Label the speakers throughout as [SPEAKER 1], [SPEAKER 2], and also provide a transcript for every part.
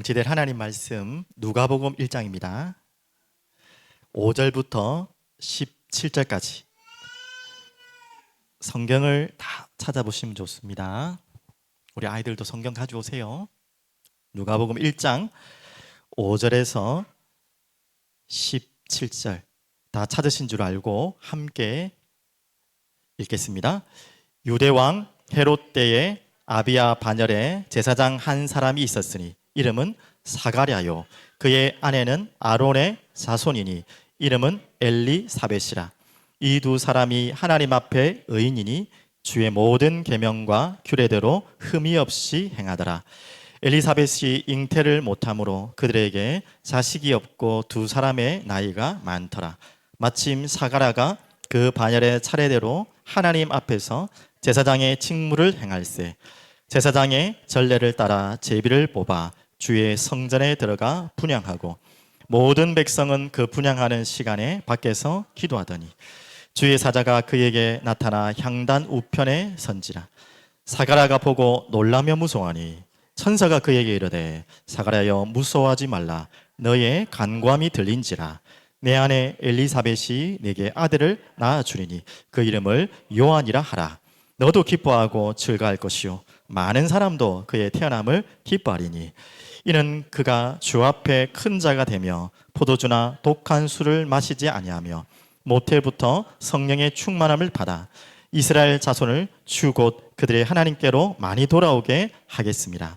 [SPEAKER 1] 성취될 하나님 말씀 누가복음 1장입니다. 5절부터 17절까지 성경을 다 찾아보시면 좋습니다. 우리 아이들도 성경 가져오세요. 누가복음 1장 5절에서 17절 다 찾으신 줄 알고 함께 읽겠습니다. 유대왕 헤롯 때에 아비야 반열에 제사장 한 사람이 있었으니 이름은 사가랴요. 그의 아내는 아론의 자손이니 이름은 엘리사벳이라. 이 두 사람이 하나님 앞에 의인이니 주의 모든 계명과 규례대로 흠이 없이 행하더라. 엘리사벳이 잉태를 못하므로 그들에게 자식이 없고 두 사람의 나이가 많더라. 마침 사가랴가 그 반열의 차례대로 하나님 앞에서 제사장의 직무를 행할세 제사장의 전례를 따라 제비를 뽑아 주의 성전에 들어가 분향하고 모든 백성은 그 분향하는 시간에 밖에서 기도하더니 주의 사자가 그에게 나타나 향단 우편에 선지라. 사가랴가 보고 놀라며 무서워하니 천사가 그에게 이르되 사가랴여 무서워하지 말라. 너의 간구함이 들린지라. 내 아내 엘리사벳이 네게 아들을 낳아주리니 그 이름을 요한이라 하라. 너도 기뻐하고 즐거워할 것이요 많은 사람도 그의 태어남을 기뻐하리니 이는 그가 주 앞에 큰 자가 되며 포도주나 독한 술을 마시지 아니하며 모태부터 성령의 충만함을 받아 이스라엘 자손을 주 곧 그들의 하나님께로 많이 돌아오게 하겠습니다.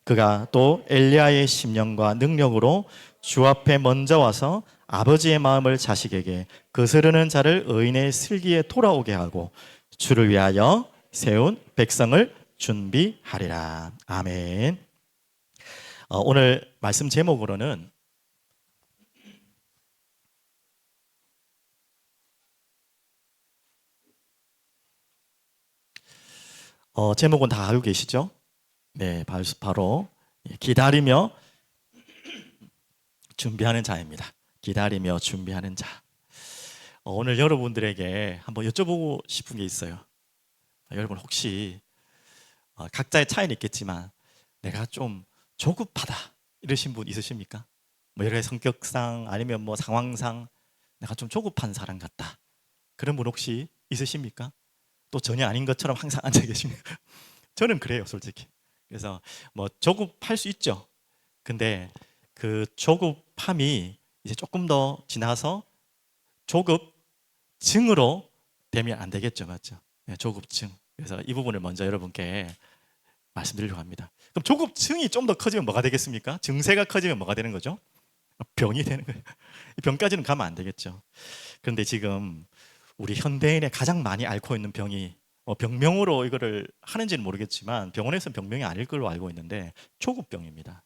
[SPEAKER 1] 그가 또 엘리야의 심령과 능력으로 주 앞에 먼저 와서 아버지의 마음을 자식에게 거스르는 자를 의인의 슬기에 돌아오게 하고 주를 위하여 세운 백성을 준비하리라. 아멘. 오늘 말씀 제목으로는 제목은 다 알고 계시죠? 네, 바로 기다리며 준비하는 자입니다. 기다리며 준비하는 자. 오늘 여러분들에게 한번 여쭤보고 싶은 게 있어요. 여러분 혹시 각자의 차이는 있겠지만 내가 좀 조급하다 이러신 분 있으십니까? 뭐 여러 가지 성격상 아니면 뭐 상황상 내가 좀 조급한 사람 같다 그런 분 혹시 있으십니까? 또 전혀 아닌 것처럼 항상 앉아 계십니까? 저는 그래요, 솔직히. 그래서 뭐 조급할 수 있죠. 근데 그 조급함이 이제 조금 더 지나서 조급증으로 되면 안 되겠죠, 맞죠? 네, 조급증. 그래서 이 부분을 먼저 여러분께 말씀드리려고 합니다. 그럼 조급증이 좀 더 커지면 뭐가 되겠습니까? 증세가 커지면 뭐가 되는 거죠? 병이 되는 거예요. 병까지는 가면 안 되겠죠. 그런데 지금 우리 현대인에 가장 많이 앓고 있는 병이 병명으로 이거를 하는지는 모르겠지만 병원에서는 병명이 아닐 걸로 알고 있는데 조급병입니다.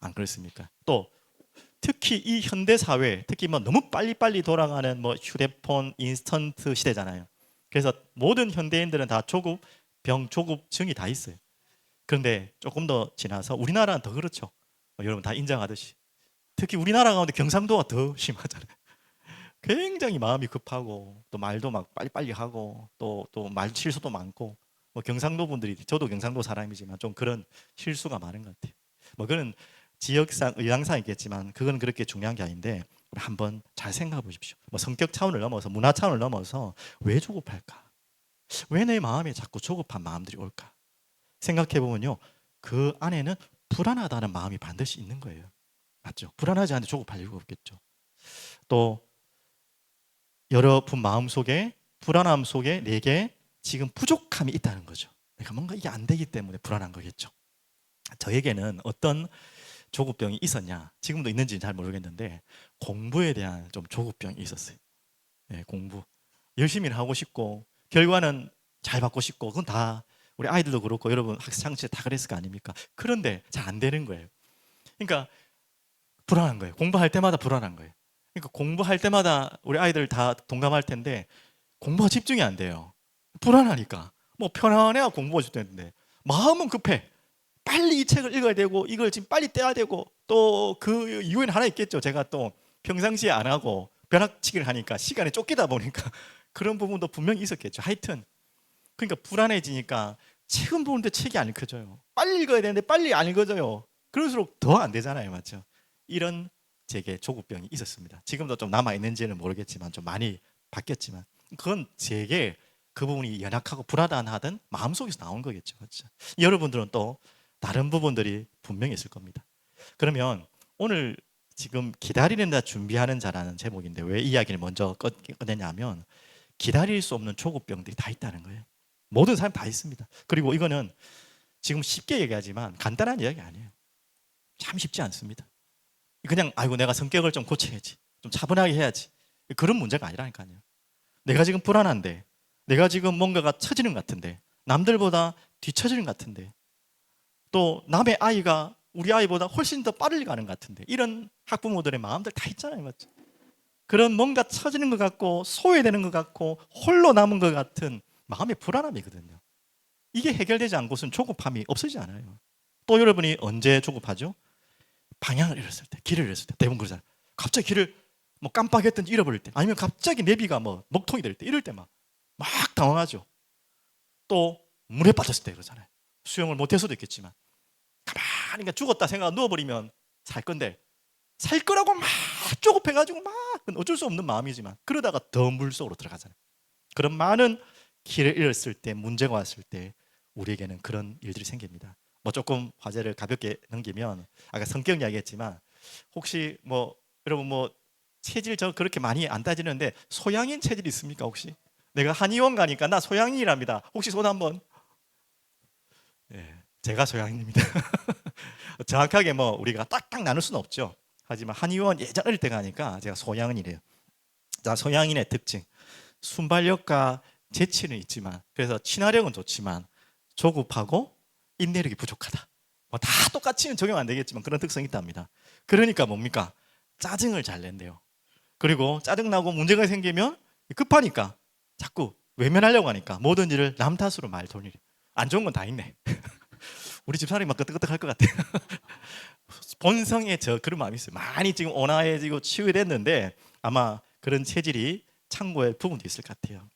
[SPEAKER 1] 안 그렇습니까? 또 특히 이 현대 사회, 특히 뭐 너무 빨리빨리 돌아가는 뭐 휴대폰, 인스턴트 시대잖아요. 그래서 모든 현대인들은 다 조급병, 조급증이 다 있어요. 그런데 조금 더 지나서 우리나라는 더 그렇죠. 여러분 다 인정하듯이 특히 우리나라 가운데 경상도가 더 심하잖아요. 굉장히 마음이 급하고 또 말도 막 빨리빨리 하고 또 말 실수도 많고 뭐 경상도 분들이 저도 경상도 사람이지만 좀 그런 실수가 많은 것 같아요. 뭐 그런 지역상 의향상 있겠지만 그건 그렇게 중요한 게 아닌데 우리 한번 잘 생각해 보십시오. 뭐 성격 차원을 넘어서 문화 차원을 넘어서 왜 조급할까? 왜 내 마음에 자꾸 조급한 마음들이 올까? 생각해 보면요, 그 안에는 불안하다는 마음이 반드시 있는 거예요. 맞죠? 불안하지 않은데 조급할 이유가 없겠죠. 또 여러분 마음속에 불안함 속에 내게 지금 부족함이 있다는 거죠. 내가 뭔가 이게 안 되기 때문에 불안한 거겠죠. 저에게는 어떤 조급병이 있었냐, 지금도 있는지는 잘 모르겠는데 공부에 대한 좀 조급병이 있었어요. 네, 공부 열심히 하고 싶고 결과는 잘 받고 싶고 그건 다 우리 아이들도 그렇고 여러분 학창시절 다 그랬을 거 아닙니까? 그런데 잘 안 되는 거예요. 그러니까 불안한 거예요. 공부할 때마다 불안한 거예요. 그러니까 공부할 때마다 우리 아이들 다 동감할 텐데 공부가 집중이 안 돼요. 불안하니까. 뭐 편안해야 공부가 집중되는데 마음은 급해. 빨리 이 책을 읽어야 되고 이걸 지금 빨리 떼야 되고 또 그 이유에는 하나 있겠죠. 제가 또 평상시에 안 하고 벼락치기를 하니까 시간에 쫓기다 보니까 그런 부분도 분명히 있었겠죠. 하여튼 그러니까 불안해지니까 책은 보는데 책이 안 읽혀져요. 빨리 읽어야 되는데 빨리 안 읽어져요. 그럴수록 더 안 되잖아요, 맞죠? 이런 제게 조급병이 있었습니다. 지금도 좀 남아 있는지는 모르겠지만 좀 많이 바뀌었지만 그건 제게 그 부분이 연약하고 불안하던 마음속에서 나온 거겠죠, 맞죠? 여러분들은 또 다른 부분들이 분명히 있을 겁니다. 그러면 오늘 지금 기다리는 자 준비하는 자라는 제목인데 왜 이야기를 먼저 꺼내냐면 기다릴 수 없는 조급병들이 다 있다는 거예요. 모든 사람 다 있습니다. 그리고 이거는 지금 쉽게 얘기하지만 간단한 이야기 아니에요. 참 쉽지 않습니다. 그냥 아이고 내가 성격을 좀 고쳐야지, 좀 차분하게 해야지, 그런 문제가 아니라니까요. 내가 지금 불안한데, 내가 지금 뭔가가 처지는 것 같은데, 남들보다 뒤처지는 것 같은데, 또 남의 아이가 우리 아이보다 훨씬 더 빠르게 가는 것 같은데, 이런 학부모들의 마음들 다 있잖아요, 맞죠? 그런 뭔가 처지는 것 같고 소외되는 것 같고 홀로 남은 것 같은 마음의 불안함이거든요. 이게 해결되지 않고서는 조급함이 없어지지 않아요. 또 여러분이 언제 조급하죠? 방향을 잃었을 때, 길을 잃었을 때. 대부분 그러잖아요. 갑자기 길을 뭐 깜빡했든지 잃어버릴 때, 아니면 갑자기 내비가 뭐 먹통이 될 때, 이럴 때 막 당황하죠. 또 물에 빠졌을 때 그러잖아요. 수영을 못해서도 있겠지만 가만히 그러니까 죽었다 생각하고 누워버리면 살 건데 살 거라고 막 조급해가지고 막 어쩔 수 없는 마음이지만 그러다가 더 물속으로 들어가잖아요. 그런 많은 길을 잃었을 때, 문제가 왔을 때 우리에게는 그런 일들이 생깁니다. 뭐 조금 화제를 가볍게 넘기면 아까 성격 이야기했지만 혹시 뭐 여러분 뭐 체질 저 그렇게 많이 안 따지는데 소양인 체질 있습니까 혹시? 내가 한의원 가니까 나 소양인이랍니다. 혹시 손 한번. 네, 제가 소양인입니다. 정확하게 뭐 우리가 딱딱 나눌 수는 없죠. 하지만 한의원 예전 어릴 때 가니까 제가 소양인이래요. 자, 소양인의 특징. 순발력과 재치는 있지만 그래서 친화력은 좋지만 조급하고 인내력이 부족하다. 뭐 다 똑같이는 적용 안 되겠지만 그런 특성이 있답니다. 그러니까 뭡니까? 짜증을 잘 낸대요. 그리고 짜증나고 문제가 생기면 급하니까 자꾸 외면하려고 하니까 모든 일을 남 탓으로 말 돌리래. 안 좋은 건 다 있네. 우리 집사람이 막 끄떡끄떡할 것 같아요. 본성에 저 그런 마음이 있어요. 많이 지금 온화해지고 치유됐는데 아마 그런 체질이 창고에 부분도 있을 것 같아요.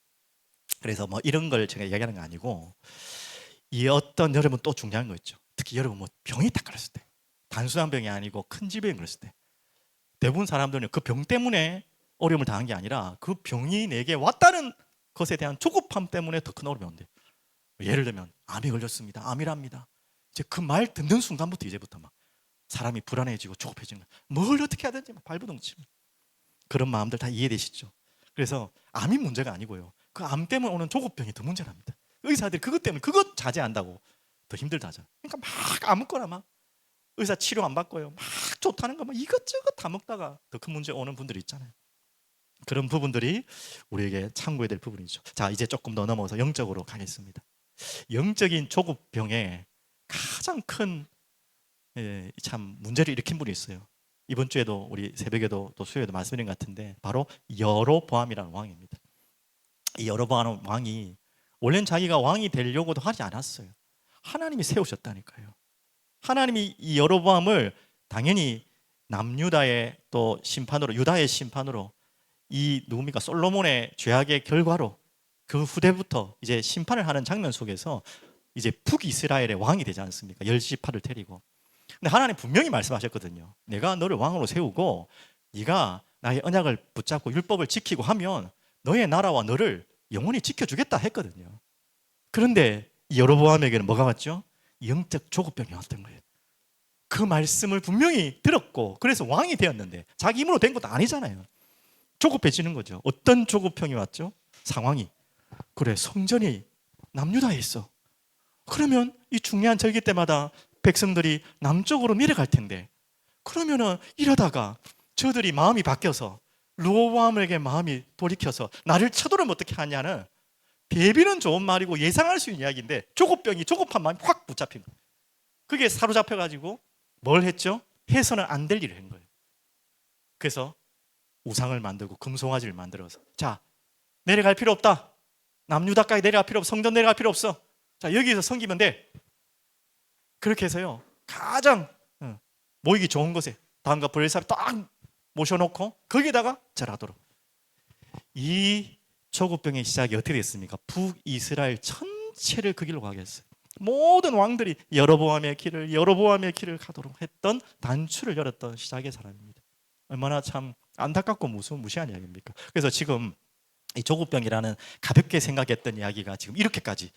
[SPEAKER 1] 그래서 뭐 이런 걸 제가 이야기하는 거 아니고 이 어떤 여러분 또 중요한 거 있죠. 특히 여러분 뭐 병이 딱 걸렸을 때 단순한 병이 아니고 큰 질병이 걸렸을 때 대부분 사람들은 그 병 때문에 어려움을 당한 게 아니라 그 병이 내게 왔다는 것에 대한 조급함 때문에 더 큰 어려움이 온대요. 예를 들면 암이 걸렸습니다. 암이랍니다. 이제 그 말 듣는 순간부터 이제부터 막 사람이 불안해지고 조급해지는 거예요. 뭘 어떻게 해야 되는지 막 발버둥 치면 그런 마음들 다 이해되시죠? 그래서 암이 문제가 아니고요. 그 암 때문에 오는 조급병이 더 문제랍니다. 의사들이 그것 때문에 그것 자제한다고 더 힘들다죠. 그러니까 막 아무거나 막 의사 치료 안 받고요. 막 좋다는 거 막 이것저것 다 먹다가 더 큰 문제 오는 분들이 있잖아요. 그런 부분들이 우리에게 참고해야 될 부분이죠. 자, 이제 조금 더 넘어서 영적으로 가겠습니다. 영적인 조급병에 가장 큰 참 문제를 일으킨 분이 있어요. 이번 주에도 우리 새벽에도 또 수요에도 말씀드린 것 같은데 바로 여로보암이라는 왕입니다. 이 여로보암 왕이 원래는 자기가 왕이 되려고도 하지 않았어요. 하나님이 세우셨다니까요. 하나님이 이 여로보암을 당연히 남유다의 또 심판으로 유다의 심판으로 이 누굽니까 솔로몬의 죄악의 결과로 그 후대부터 이제 심판을 하는 장면 속에서 이제 북이스라엘의 왕이 되지 않습니까? 열지파를 데리고. 근데 하나님 분명히 말씀하셨거든요. 내가 너를 왕으로 세우고 네가 나의 언약을 붙잡고 율법을 지키고 하면 너의 나라와 너를 영원히 지켜주겠다 했거든요. 그런데 여로보암에게는 뭐가 왔죠? 영적 조급병이 왔던 거예요. 그 말씀을 분명히 들었고 그래서 왕이 되었는데 자기 힘으로 된 것도 아니잖아요. 조급해지는 거죠. 어떤 조급병이 왔죠? 상황이 그래 성전이 남유다에 있어. 그러면 이 중요한 절기 때마다 백성들이 남쪽으로 내려갈 텐데 그러면은 이러다가 저들이 마음이 바뀌어서 르호보암에게 마음이 돌이켜서 나를 쳐도를 어떻게 하냐는 대비는 좋은 말이고 예상할 수 있는 이야기인데 조급한 마음이 확 붙잡힌 거예요. 그게 사로잡혀가지고 뭘 했죠? 해서는 안 될 일을 한 거예요. 그래서 우상을 만들고 금송아지를 만들어서 자 내려갈 필요 없다. 남유다까지 내려갈 필요 없어. 성전 내려갈 필요 없어. 자 여기서 섬기면 돼. 그렇게 해서요 가장 모이기 좋은 곳에 다음과 브레사를 딱 모셔놓고 거기에다가 절하도록. 이 조급병의 시작이 어떻게 됐습니까? 북이스라엘 전체를 그 길로 가게 했어요. 모든 왕들이 여로보암의 길을 가도록 했던 단추를 열었던 시작의 사람입니다. 얼마나 참 안타깝고 무시한 이야기입니까? 그래서 지금 이 조국병이라는 가볍게 생각했던 이야기가 지금 이렇게까지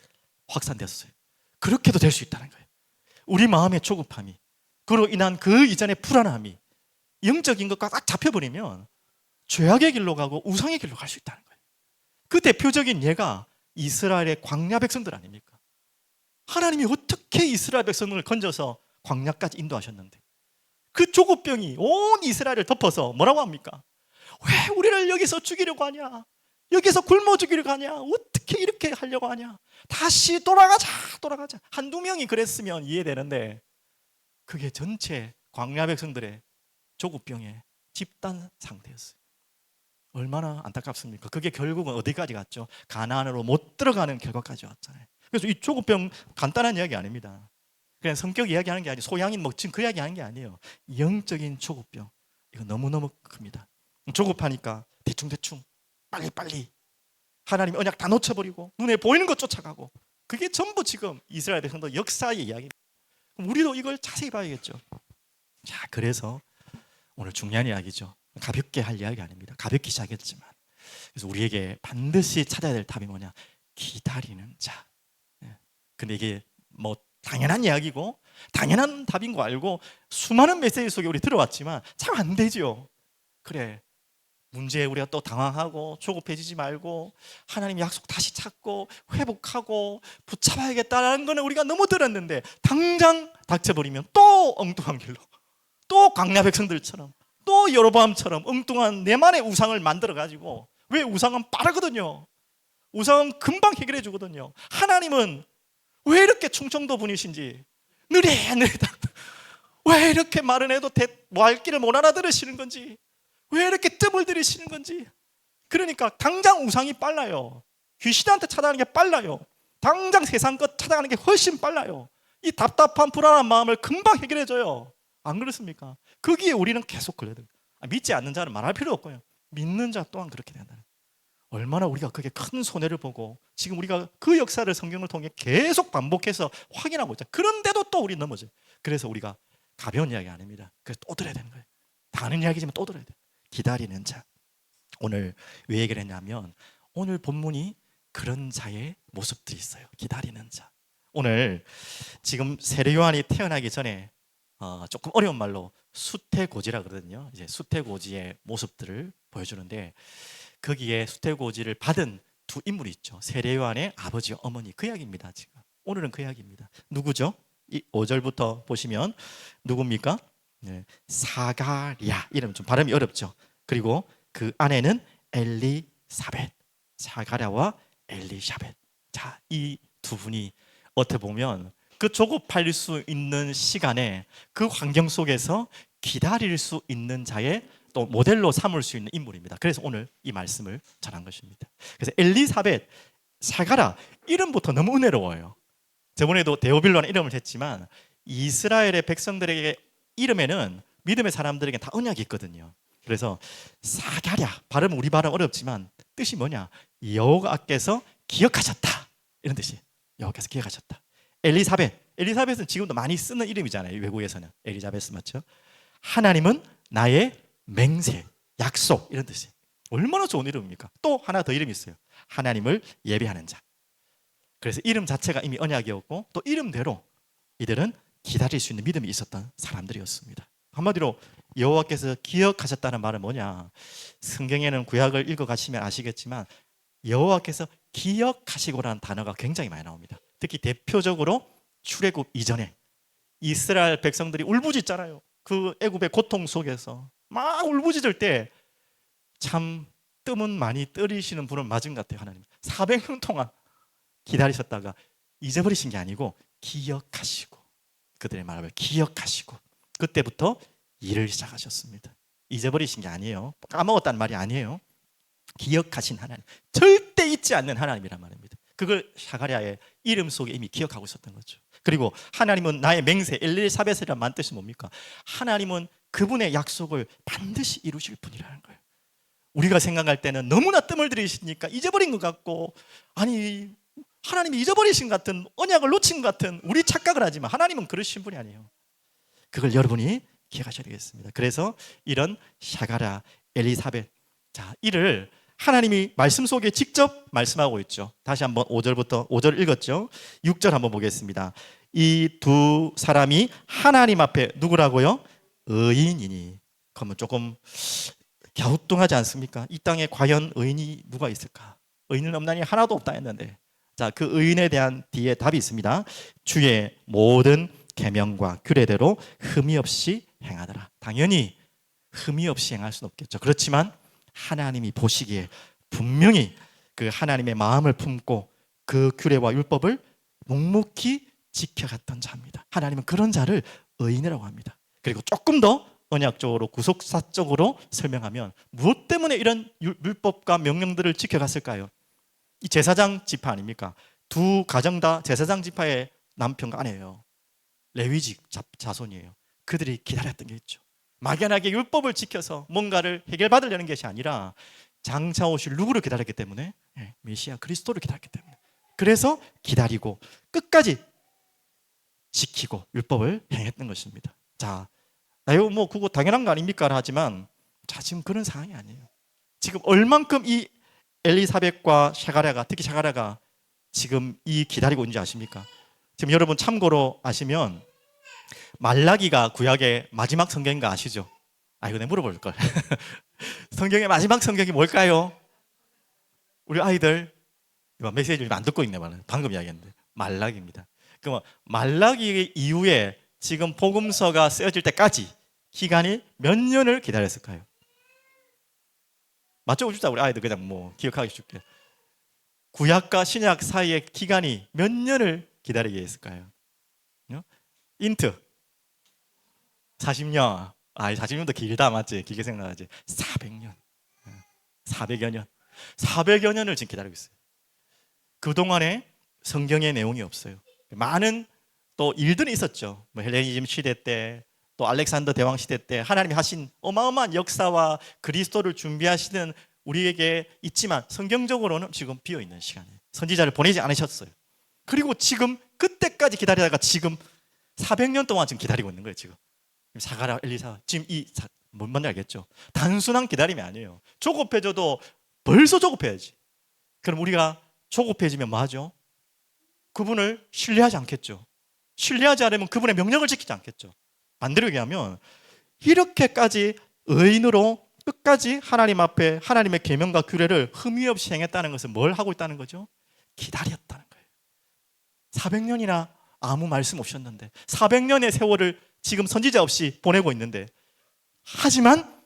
[SPEAKER 1] 확산됐어요. 그렇게도 될 수 있다는 거예요. 우리 마음의 조급함이, 그로 인한 그 이전의 불안함이 영적인 것과 딱 잡혀버리면 죄악의 길로 가고 우상의 길로 갈 수 있다는 거예요. 그 대표적인 예가 이스라엘의 광야 백성들 아닙니까? 하나님이 어떻게 이스라엘 백성을 건져서 광야까지 인도하셨는데 그 조급병이 온 이스라엘을 덮어서 뭐라고 합니까? 왜 우리를 여기서 죽이려고 하냐? 여기서 굶어 죽이려고 하냐? 어떻게 이렇게 하려고 하냐? 다시 돌아가자. 한두 명이 그랬으면 이해되는데 그게 전체 광야 백성들의 조급병의 집단 상태였어요. 얼마나 안타깝습니까? 그게 결국은 어디까지 갔죠? 가나안으로 못 들어가는 결과까지 왔잖아요. 그래서 이 조급병 간단한 이야기 아닙니다. 그냥 성격 이야기하는 게 아니고 소양인 지금 그 이야기하는 게 아니에요. 영적인 조급병, 이거 너무너무 큽니다. 조급하니까 대충 빨리 하나님 언약 다 놓쳐버리고 눈에 보이는 것 쫓아가고, 그게 전부 지금 이스라엘 백성도 역사의 이야기입니다. 우리도 이걸 자세히 봐야겠죠. 자, 그래서 오늘 중요한 이야기죠. 가볍게 할 이야기 아닙니다. 가볍게 시작했지만, 그래서 우리에게 반드시 찾아야 될 답이 뭐냐? 기다리는 자. 근데 이게 뭐 당연한 이야기고 당연한 답인 거 알고 수많은 메시지 속에 우리 들어왔지만 참 안 되죠. 그래, 문제에 우리가 또 당황하고 조급해지지 말고 하나님 약속 다시 찾고 회복하고 붙잡아야겠다라는 거는 우리가 너무 들었는데, 당장 닥쳐버리면 또 엉뚱한 길로, 또 광야 백성들처럼, 또 여로보암처럼 엉뚱한 내만의 우상을 만들어가지고, 왜 우상은 빠르거든요. 우상은 금방 해결해 주거든요. 하나님은 왜 이렇게 충청도 분이신지 느릿느릿, 왜 이렇게 말은 해도 말귀를 못 알아들으시는 건지, 왜 이렇게 뜸을 들이시는 건지. 그러니까 당장 우상이 빨라요. 귀신한테 찾아가는 게 빨라요. 당장 세상 것 찾아가는 게 훨씬 빨라요. 이 답답한 불안한 마음을 금방 해결해줘요. 안 그렇습니까? 거기에 우리는 계속 걸려들어요. 믿지 않는 자는 말할 필요 없고요. 믿는 자 또한 그렇게 된다는. 얼마나 우리가 그게 큰 손해를 보고 지금 우리가 그 역사를 성경을 통해 계속 반복해서 확인하고 있잖아요. 그런데도 또 우리 넘어져요. 그래서 우리가 가벼운 이야기 아닙니다. 그래서 또 들어야 되는 거예요. 다 아는 이야기지만 또 들어야 돼요. 기다리는 자. 오늘 왜 얘기를 했냐면, 오늘 본문이 그런 자의 모습들이 있어요. 기다리는 자. 오늘 지금 세례 요한이 태어나기 전에 조금 어려운 말로 수태고지라 그러거든요. 이제 수태고지의 모습들을 보여주는데, 거기에 수태고지를 받은 두 인물이 있죠. 세례 요한의 아버지와 어머니, 그 이야기입니다. 지금 오늘은 그 이야기입니다. 누구죠? 이 5절부터 보시면 누굽니까? 네, 사가랴. 이름 좀 발음이 어렵죠. 그리고 그 아내는 엘리사벳. 사가랴와 엘리사벳. 자, 이 두 분이 어떻게 보면 그 조급할 수 있는 시간에 그 환경 속에서 기다릴 수 있는 자의 또 모델로 삼을 수 있는 인물입니다. 그래서 오늘 이 말씀을 전한 것입니다. 그래서 엘리사벳, 사가랴, 이름부터 너무 은혜로워요. 저번에도 데오빌로라는 이름을 했지만 이스라엘의 백성들에게 이름에는, 믿음의 사람들에게 다 언약이 있거든요. 그래서 사가랴, 발음 우리 발음 어렵지만 뜻이 뭐냐? 여호와께서 기억하셨다, 이런 뜻이. 여호와께서 기억하셨다. 엘리사벳은 지금도 많이 쓰는 이름이잖아요. 외국에서는 엘리자베스, 맞죠? 하나님은 나의 맹세, 약속, 이런 뜻이에요. 얼마나 좋은 이름입니까? 또 하나 더 이름이 있어요. 하나님을 예배하는 자. 그래서 이름 자체가 이미 언약이었고, 또 이름대로 이들은 기다릴 수 있는 믿음이 있었던 사람들이었습니다. 한마디로 여호와께서 기억하셨다는 말은 뭐냐? 성경에는 구약을 읽어가시면 아시겠지만 여호와께서 기억하시고라는 단어가 굉장히 많이 나옵니다. 특히 대표적으로 출애굽 이전에 이스라엘 백성들이 울부짖잖아요. 그 애굽의 고통 속에서 막 울부짖을 때 참 뜸은 많이 떨이시는 분은 맞은 것 같아요. 하나님 400년 동안 기다리셨다가 잊어버리신 게 아니고 기억하시고, 그들의 말을 기억하시고 그때부터 일을 시작하셨습니다. 잊어버리신 게 아니에요. 까먹었다는 말이 아니에요. 기억하신 하나님, 절대 잊지 않는 하나님이란 말입니다. 그걸 사가랴의 이름 속에 이미 기억하고 있었던 거죠. 그리고 하나님은 나의 맹세, 엘리사벳이란 말 뜻이 뭡니까? 하나님은 그분의 약속을 반드시 이루실 분이라는 거예요. 우리가 생각할 때는 너무나 뜸을 들이시니까 잊어버린 것 같고, 아니 하나님이 잊어버리신 것 같은, 언약을 놓친 것 같은 우리 착각을 하지만 하나님은 그러신 분이 아니에요. 그걸 여러분이 기억하셔야 되겠습니다. 그래서 이런 샤가랴, 엘리사벳, 자, 이를 하나님이 말씀 속에 직접 말씀하고 있죠. 다시 한번 5절부터 5절 읽었죠. 6절 한번 보겠습니다. 이 두 사람이 하나님 앞에 누구라고요? 의인이니. 그러면 조금 갸우뚱하지 않습니까? 이 땅에 과연 의인이 누가 있을까? 의인은 없나니 하나도 없다 했는데, 자, 그 의인에 대한 뒤에 답이 있습니다. 주의 모든 계명과 규례대로 흠이 없이 행하더라. 당연히 흠이 없이 행할 수는 없겠죠. 그렇지만 하나님이 보시기에 분명히 그 하나님의 마음을 품고 그 규례와 율법을 묵묵히 지켜갔던 자입니다. 하나님은 그런 자를 의인이라고 합니다. 그리고 조금 더 언약적으로 구속사적으로 설명하면 무엇 때문에 이런 율법과 명령들을 지켜갔을까요? 이 제사장 지파 아닙니까? 두 가정 다 제사장 지파의 남편과 아내예요. 레위지 자손이에요. 그들이 기다렸던 게 있죠. 막연하게 율법을 지켜서 뭔가를 해결받으려는 것이 아니라 장차 오실 누구를 기다렸기 때문에, 메시아 그리스도를 기다렸기 때문에, 그래서 기다리고 끝까지 지키고 율법을 행했던 것입니다. 자, 이거 뭐 그거 당연한 거 아닙니까? 하지만 자, 지금 그런 상황이 아니에요. 지금 얼만큼 이 엘리사벳과 샤가랴가, 특히 샤가랴가 지금 이 기다리고 있는지 아십니까? 지금 여러분 참고로 아시면 말라기가 구약의 마지막 성경인 거 아시죠? 이거 내가 물어볼 걸. 성경의 마지막 성경이 뭘까요? 우리 아이들 이거 메시지를 안 듣고 있네. 방금 이야기했는데 말라기입니다. 그럼 말라기 이후에 지금 복음서가 쓰여질 때까지 기간이 몇 년을 기다렸을까요? 맞춰봅시다. 우리 아이들 그냥 뭐 기억하기 쉽게. 구약과 신약 사이의 기간이 몇 년을 기다리게 했을까요? 인트 40년. 40년도 길다, 맞지? 길게 생각하지. 400년. 400여 년. 400여 년을 지금 기다리고 있어요. 그동안에 성경의 내용이 없어요. 많은 또 일들이 있었죠. 뭐 헬레니즘 시대 때, 또 알렉산더 대왕 시대 때 하나님이 하신 어마어마한 역사와 그리스도를 준비하시는 우리에게 있지만 성경적으로는 지금 비어있는 시간이에요. 선지자를 보내지 않으셨어요. 그리고 지금 그때까지 기다리다가 지금 400년 동안 지금 기다리고 있는 거예요. 지금 사가랴, 엘리사, 지금 뭔 말인지 알겠죠? 단순한 기다림이 아니에요. 조급해져도 벌써 조급해야지. 그럼 우리가 조급해지면 뭐 하죠? 그분을 신뢰하지 않겠죠. 신뢰하지 않으면 그분의 명령을 지키지 않겠죠. 반대로 얘기하면 이렇게까지 의인으로 끝까지 하나님 앞에 하나님의 계명과 규례를 흠이 없이 행했다는 것은 뭘 하고 있다는 거죠? 기다렸다는 거예요. 400년이나 아무 말씀 없었는데 400년의 세월을 지금 선지자 없이 보내고 있는데, 하지만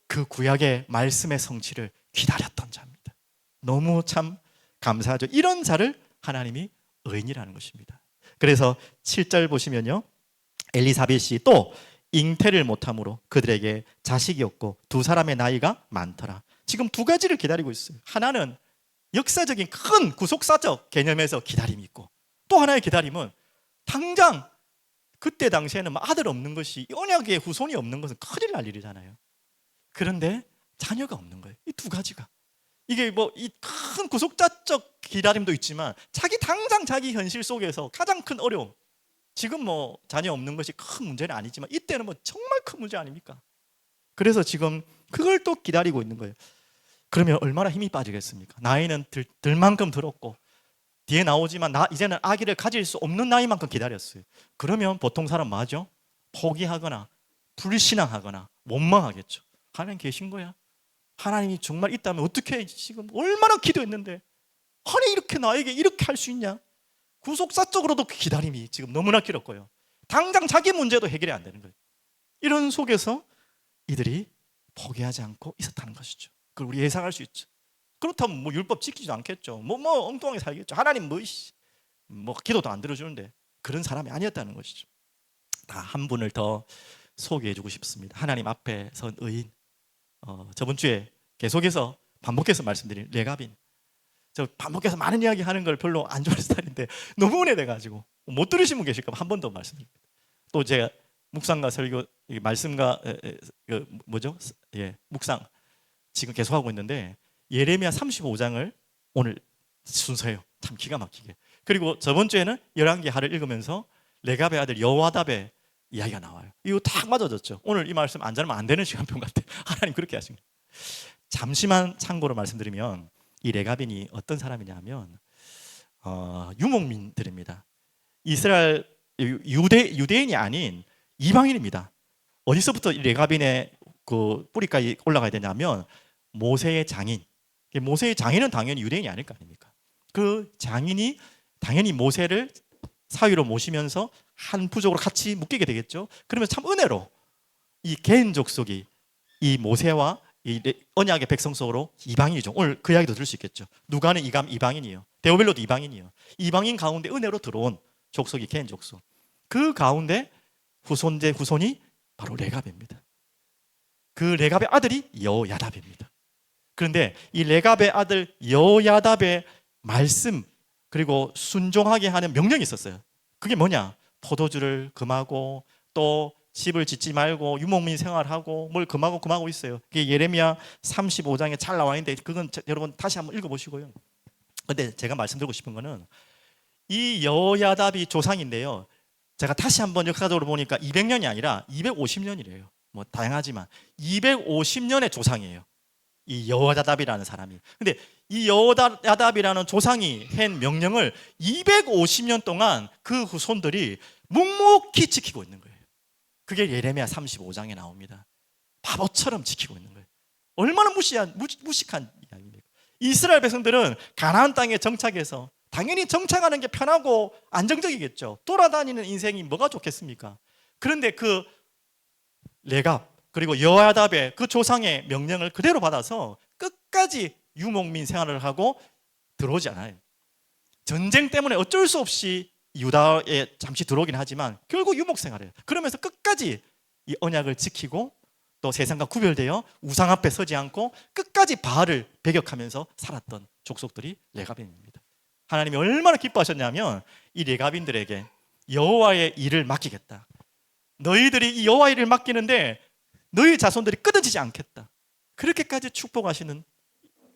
[SPEAKER 1] 그 구약의 말씀의 성취를 기다렸던 자입니다. 너무 참 감사하죠. 이런 자를 하나님이 의인이라는 것입니다. 그래서 7절 보시면요, 엘리사벳이 또 잉태를 못함으로 그들에게 자식이 없고 두 사람의 나이가 많더라. 지금 두 가지를 기다리고 있어요. 하나는 역사적인 큰 구속사적 개념에서 기다림이 있고, 또 하나의 기다림은 당장 그때 당시에는 아들 없는 것이, 언약의 후손이 없는 것은 큰일 날 일이잖아요. 그런데 자녀가 없는 거예요. 이 두 가지가, 이게 뭐 이 큰 구속자적 기다림도 있지만 당장 자기 현실 속에서 가장 큰 어려움, 지금 뭐 자녀 없는 것이 큰 문제는 아니지만 이때는 뭐 정말 큰 문제 아닙니까? 그래서 지금 그걸 또 기다리고 있는 거예요. 그러면 얼마나 힘이 빠지겠습니까? 나이는 들 만큼 들었고 뒤에 나오지만 이제는 아기를 가질 수 없는 나이만큼 기다렸어요. 그러면 보통 사람 뭐 하죠? 포기하거나 불신앙하거나 원망하겠죠. 하나님 계신 거야? 하나님이 정말 있다면 어떻게, 지금 얼마나 기도했는데 아니 이렇게 나에게 이렇게 할 수 있냐? 구속사적으로도 그 기다림이 지금 너무나 길었고요. 당장 자기 문제도 해결이 안 되는 거예요. 이런 속에서 이들이 포기하지 않고 있었다는 것이죠. 그걸 우리 예상할 수 있죠. 그렇다면 뭐 율법 지키지도 않겠죠. 뭐 엉뚱하게 살겠죠. 하나님 뭐 기도도 안 들어주는데, 그런 사람이 아니었다는 것이죠. 다 한 분을 더 소개해 주고 싶습니다. 하나님 앞에 선 의인. 저번 주에 계속해서 반복해서 말씀드린 레갑인. 저 반복해서 많은 이야기 하는 걸 별로 안 좋아하는 스타일인데 너무 은혜돼가지고 못 들으신 분 계실까 봐 한 번 더 말씀드립니다. 또 제가 묵상과 설교, 말씀과 묵상 지금 계속하고 있는데, 예레미야 35장을 오늘 순서예요. 참 기가 막히게. 그리고 저번 주에는 열왕기 하를 읽으면서 레갑의 아들 여호와답의 이야기가 나와요. 이거 딱 맞아졌죠. 오늘 이 말씀 안 자르면 안 되는 시간표 같아. 하나님 그렇게 하신 거예요. 잠시만 참고로 말씀드리면 이 레갑인이 어떤 사람이냐면 유목민들입니다. 이스라엘 유대인이 아닌 이방인입니다. 어디서부터 이 레갑인의 그 뿌리까지 올라가야 되냐면 모세의 장인. 모세의 장인은 당연히 유대인이 아닐 거 아닙니까? 그 장인이 당연히 모세를 사위로 모시면서 한 부족으로 같이 묶이게 되겠죠. 그러면 참 은혜로 이 개인 족속이 이 모세와 이 언약의 백성 속으로 이방인이죠. 오늘 그 이야기도 들을 수 있겠죠. 누가는 이방인이에요. 데오벨로도 이방인이에요. 이방인 가운데 은혜로 들어온 족속이 개인 족속. 그 가운데 후손이 바로 레갑입니다. 그 레갑의 아들이 여야답입니다. 그런데 이 레갑의 아들 여야답의 말씀 그리고 순종하게 하는 명령이 있었어요. 그게 뭐냐? 포도주를 금하고 또 집을 짓지 말고 유목민 생활하고 뭘 금하고 있어요. 그게 예레미야 35장에 잘 나와 있는데 그건 여러분 다시 한번 읽어보시고요. 근데 제가 말씀드리고 싶은 거는 이 여야답이 조상인데요. 제가 다시 한번 역사적으로 보니까 200년이 아니라 250년이래요. 뭐 다양하지만 250년의 조상이에요. 이 여호야답이라는 사람이. 근데 이 여호야답이라는 조상이 한 명령을 250년 동안 그 후손들이 묵묵히 지키고 있는 거예요. 그게 예레미야 35장에 나옵니다. 바보처럼 지키고 있는 거예요. 얼마나 무식한 이야기입니까? 이스라엘 백성들은 가나안 땅에 정착해서 당연히 정착하는 게 편하고 안정적이겠죠. 돌아다니는 인생이 뭐가 좋겠습니까? 그런데 그 레갑 그리고 여호야답의 그 조상의 명령을 그대로 받아서 끝까지 유목민 생활을 하고 들어오지 않아요. 전쟁 때문에 어쩔 수 없이 유다에 잠시 들어오긴 하지만 결국 유목 생활해요. 그러면서 끝까지 이 언약을 지키고 또 세상과 구별되어 우상 앞에 서지 않고 끝까지 바알을 배격하면서 살았던 족속들이 레갑인입니다. 하나님이 얼마나 기뻐하셨냐면 이 레갑인들에게 여호와의 일을 맡기겠다. 너희들이 이 여호와의 일을 맡기는데 너희 자손들이 끊어지지 않겠다. 그렇게까지 축복하시는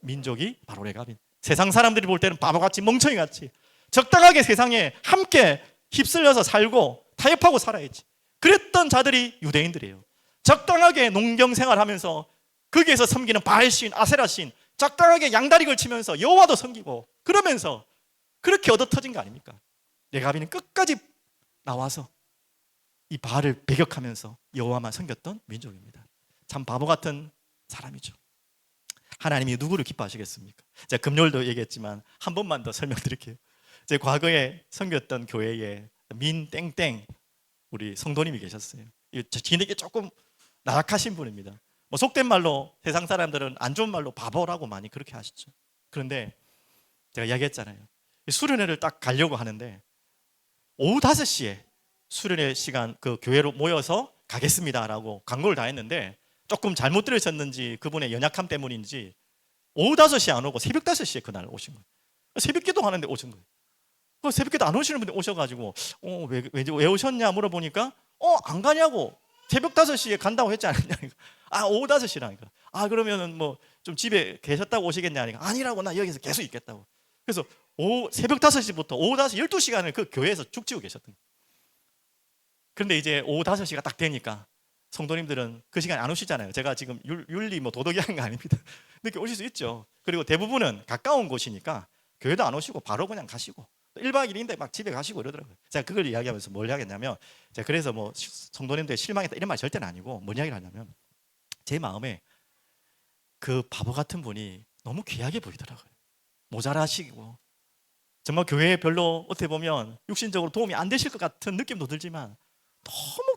[SPEAKER 1] 민족이 바로 레갑인. 세상 사람들이 볼 때는 바보같이 멍청이같이 적당하게 세상에 함께 휩쓸려서 살고 타협하고 살아야지. 그랬던 자들이 유대인들이에요. 적당하게 농경 생활하면서 거기에서 섬기는 바알신, 아세라신 적당하게 양다리 걸치면서 여호와도 섬기고 그러면서 그렇게 얻어터진 거 아닙니까? 레갑인은 끝까지 나와서 이 바알을 배격하면서 여호와만 섬겼던 민족입니다. 참 바보 같은 사람이죠. 하나님이 누구를 기뻐하시겠습니까? 제가 금요일도 얘기했지만 한 번만 더 설명드릴게요. 제 과거에 섬겼던 교회에 민땡땡 우리 성도님이 계셨어요. 뒤늦게 조금 나락하신 분입니다. 뭐 속된 말로 세상 사람들은 안 좋은 말로 바보라고 많이 그렇게 하시죠. 그런데 제가 이야기했잖아요. 수련회를 딱 가려고 하는데 오후 5시에 수련회 시간 그 교회로 모여서 가겠습니다라고 광고를 다 했는데 조금 잘못 들으셨는지 그분의 연약함 때문인지 오후 5시에 안 오고 새벽 5시에 그날 오신 거예요. 새벽 기도 하는데 오신 거예요. 그 새벽 기도 안 오시는 분이 오셔가지고 왜 오셨냐 물어보니까 안 가냐고 새벽 5시에 간다고 했지 않았냐. 오후 5시라니까. 그러면은 뭐 좀 집에 계셨다고 오시겠냐니까. 아니라고 나 여기서 계속 있겠다고. 그래서 새벽 5시부터 오후 5시 12시간을 그 교회에서 죽치고 계셨던 거예요. 그런데 이제 오후 5시가 딱 되니까 성도님들은 그 시간에 안 오시잖아요. 제가 지금 윤리 도덕이 하는 거 아닙니다. 이렇게 오실 수 있죠. 그리고 대부분은 가까운 곳이니까 교회도 안 오시고 바로 그냥 가시고 1박 2일인데 막 집에 가시고 이러더라고요. 제가 그걸 이야기하면서 뭘 하겠냐면 제가 그래서 뭐 성도님들 실망했다 이런 말 절대는 아니고 뭔 이야기를 하냐면 제 마음에 그 바보 같은 분이 너무 귀하게 보이더라고요. 모자라시고 정말 교회에 별로 어떻게 보면 육신적으로 도움이 안 되실 것 같은 느낌도 들지만 너무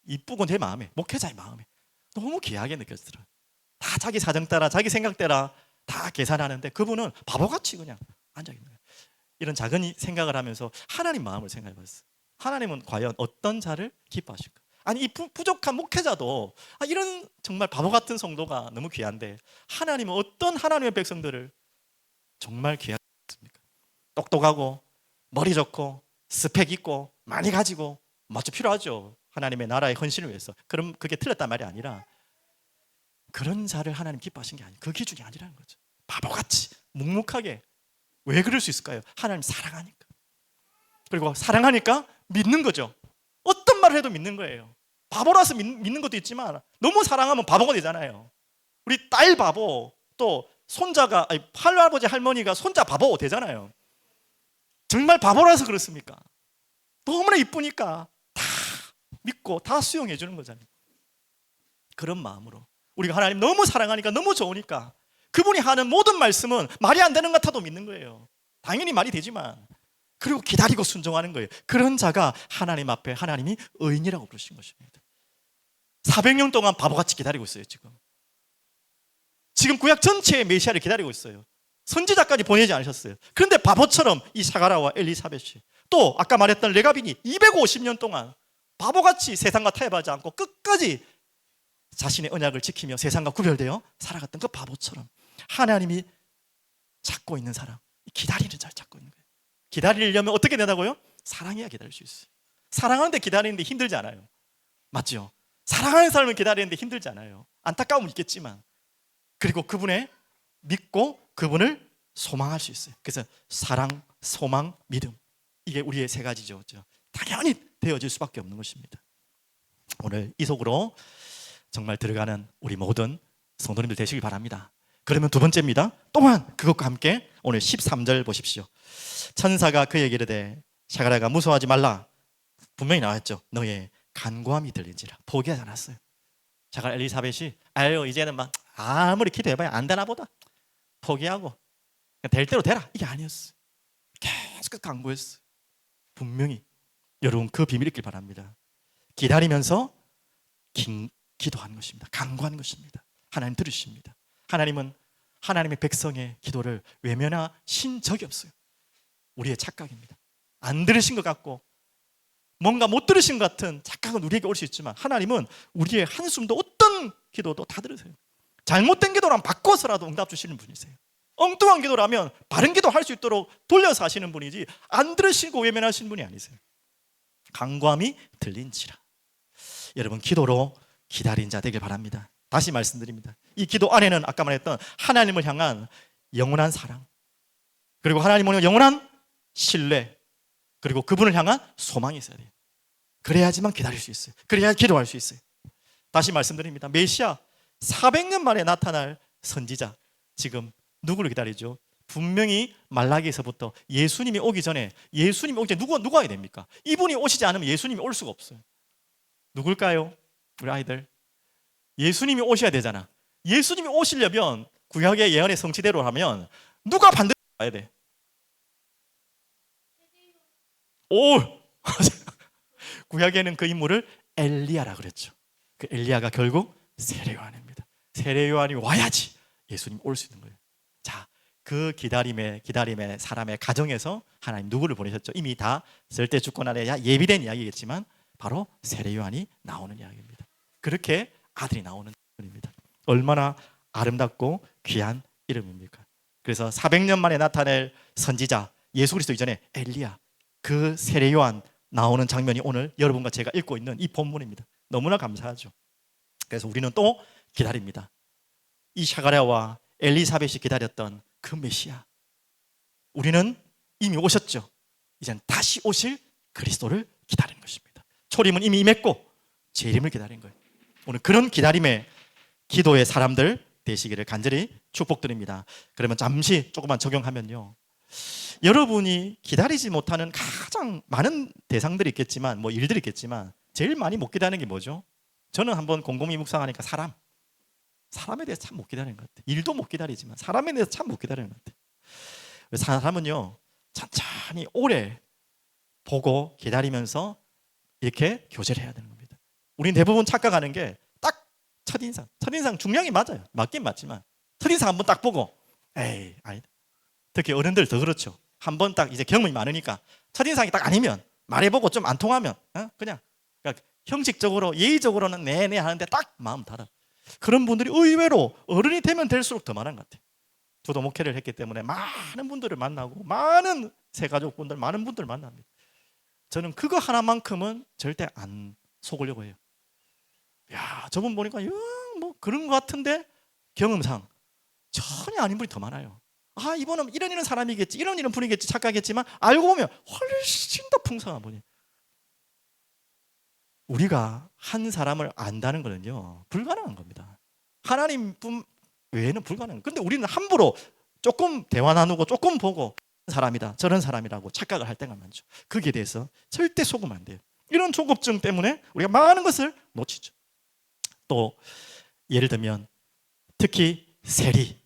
[SPEAKER 1] 이쁘고 내 마음에 목회자의 마음에 너무 귀하게 느껴지더라고요. 다 자기 사정 따라 자기 생각 따라 다 계산하는데 그분은 바보같이 그냥 앉아있는 거예요. 이런 작은 생각을 하면서 하나님 마음을 생각해봤어요. 하나님은 과연 어떤 자를 기뻐하실까? 아니 이 부족한 목회자도 이런 정말 바보 같은 성도가 너무 귀한데 하나님은 어떤 하나님의 백성들을 정말 귀하게 했습니까? 똑똑하고 머리 좋고 스펙 있고 많이 가지고 맞죠? 필요하죠. 하나님의 나라의 헌신을 위해서. 그럼 그게 틀렸단 말이 아니라 그런 자를 하나님 기뻐하신 게 아니에요. 그 기준이 아니라는 거죠. 바보같이 묵묵하게 왜 그럴 수 있을까요? 하나님 사랑하니까. 그리고 사랑하니까 믿는 거죠. 어떤 말을 해도 믿는 거예요. 바보라서 믿는 것도 있지만 너무 사랑하면 바보가 되잖아요. 우리 딸 바보, 또 손자가, 아니, 할아버지 할머니가 손자 바보 되잖아요. 정말 바보라서 그렇습니까? 너무나 이쁘니까 다 믿고 다 수용해 주는 거잖아요. 그런 마음으로 우리가 하나님 너무 사랑하니까, 너무 좋으니까 그분이 하는 모든 말씀은 말이 안 되는 것 같아도 믿는 거예요. 당연히 말이 되지만, 그리고 기다리고 순종하는 거예요. 그런 자가 하나님 앞에 하나님이 의인이라고 부르신 것입니다. 400년 동안 바보같이 기다리고 있어요. 지금 구약 전체의 메시아를 기다리고 있어요. 선지자까지 보내지 않으셨어요. 그런데 바보처럼 이 사가랴와 엘리사벳이, 또 아까 말했던 레가빈이 250년 동안 바보같이 세상과 타협하지 않고 끝까지 자신의 언약을 지키며 세상과 구별되어 살아갔던 그 바보처럼 하나님이 찾고 있는 사람, 기다리는 자를 찾고 있는 거예요. 기다리려면 어떻게 된다고요? 사랑해야 기다릴 수 있어요. 사랑하는데 기다리는데 힘들지 않아요. 맞죠? 사랑하는 사람을 기다리는데 힘들지 않아요. 안타까움은 있겠지만, 그리고 그분의 믿고 그분을 소망할 수 있어요. 그래서 사랑, 소망, 믿음, 이게 우리의 세 가지죠. 당연히 되어질 수밖에 없는 것입니다. 오늘 이 속으로 정말 들어가는 우리 모든 성도님들 되시길 바랍니다. 그러면 두 번째입니다. 또한 그것과 함께 오늘 13절 보십시오. 천사가 그에게 이르되 사가랴가 무서워하지 말라. 분명히 나왔죠. 너의 간구함이 들린지라. 포기하지 않았어요. 사가랴 엘리사벳이 아유 이제는 막 아무리 기도해봐야 안 되나 보다, 포기하고 될 대로 되라, 이게 아니었어요. 계속 간구했어요. 분명히 여러분 그 비밀 있길 바랍니다. 기다리면서 기도하는 것입니다. 간구하는 것입니다. 하나님 들으십니다. 하나님은 하나님의 백성의 기도를 외면하신 적이 없어요. 우리의 착각입니다. 안 들으신 것 같고 뭔가 못 들으신 것 같은 착각은 우리에게 올 수 있지만, 하나님은 우리의 한숨도 어떤 기도도 다 들으세요. 잘못된 기도라면 바꿔서라도 응답 주시는 분이세요. 엉뚱한 기도라면 바른 기도 할 수 있도록 돌려서 하시는 분이지, 안 들으시고 외면하시는 분이 아니세요. 간구함이 들린지라. 여러분 기도로 기다린 자 되길 바랍니다. 다시 말씀드립니다. 이 기도 안에는 아까 말했던 하나님을 향한 영원한 사랑, 그리고 하나님을 영원한 신뢰, 그리고 그분을 향한 소망이 있어야 돼요. 그래야지만 기다릴 수 있어요. 그래야 기도할 수 있어요. 다시 말씀드립니다. 메시아 400년 만에 나타날 선지자, 지금 누구를 기다리죠? 분명히 말라기에서부터 예수님이 오기 전에, 누가 와야 됩니까? 이분이 오시지 않으면 예수님이 올 수가 없어요. 누굴까요? 우리 아이들, 예수님이 오셔야 되잖아. 예수님이 오시려면 구약의 예언의 성취대로 하면 누가 반드시 와야 돼? 오! 구약에는 그 인물을 엘리야라 그랬죠. 그 엘리야가 결국 세례요한입니다. 세례요한이 와야지 예수님 올 수 있는 거예요. 자, 그 기다림의 사람의 가정에서 하나님 누구를 보내셨죠? 이미 다 절대 주권 아래 예비된 이야기겠지만 바로 세례요한이 나오는 이야기입니다. 그렇게 아들이 나오는 분입니다. 얼마나 아름답고 귀한 이름입니까? 그래서 400년 만에 나타낼 선지자, 예수 그리스도 이전에 엘리야, 그 세례요한 나오는 장면이 오늘 여러분과 제가 읽고 있는 이 본문입니다. 너무나 감사하죠. 그래서 우리는 또 기다립니다. 이 사가랴와 엘리사벳이 기다렸던 그 메시아, 우리는 이미 오셨죠. 이제는 다시 오실 그리스도를 기다리는 것입니다. 초림은 이미 임했고 재림을 기다리는 거예요. 오늘 그런 기다림의 기도의 사람들 되시기를 간절히 축복드립니다. 그러면 잠시 조금만 적용하면요, 여러분이 기다리지 못하는 가장 많은 대상들이 있겠지만, 뭐 일들이 있겠지만, 제일 많이 못 기다리는 게 뭐죠? 저는 한번 곰곰이 묵상하니까 사람에 대해서 참 못 기다리는 것 같아요. 일도 못 기다리지만 사람에 대해서 참 못 기다리는 것 같아요. 사람은요, 천천히 오래 보고 기다리면서 이렇게 교제를 해야 되는 겁니다. 우린 대부분 착각하는 게 딱 첫인상 중요하긴 맞아요. 맞긴 맞지만 첫인상 한번 딱 보고 에이 아니다. 특히 어른들 더 그렇죠. 한번 딱 이제 경험이 많으니까 첫인상이 딱 아니면, 말해보고 좀 안 통하면 그냥 그러니까 형식적으로 예의적으로는 네네 하는데 딱 마음 닫아. 그런 분들이 의외로 어른이 되면 될수록 더 많은 것 같아요. 저도 목회를 했기 때문에 많은 분들을 만나고 많은 새가족분들, 많은 분들을 만납니다. 저는 그거 하나만큼은 절대 안 속으려고 해요. 야, 저분 보니까 뭐 그런 것 같은데 경험상 전혀 아닌 분이 더 많아요. 이분은 이런 사람이겠지, 이런 분이겠지 착각했지만 알고 보면 훨씬 더 풍성한 분이에요. 우리가 한 사람을 안다는 거는요 불가능한 겁니다. 하나님뿐 외에는 불가능해요. 근데 우리는 함부로 조금 대화 나누고 조금 보고 사람이다, 저런 사람이라고 착각을 할 때가 많죠. 거기에 대해서 절대 속으면 안 돼요. 이런 조급증 때문에 우리가 많은 것을 놓치죠. 또 예를 들면 특히 세리,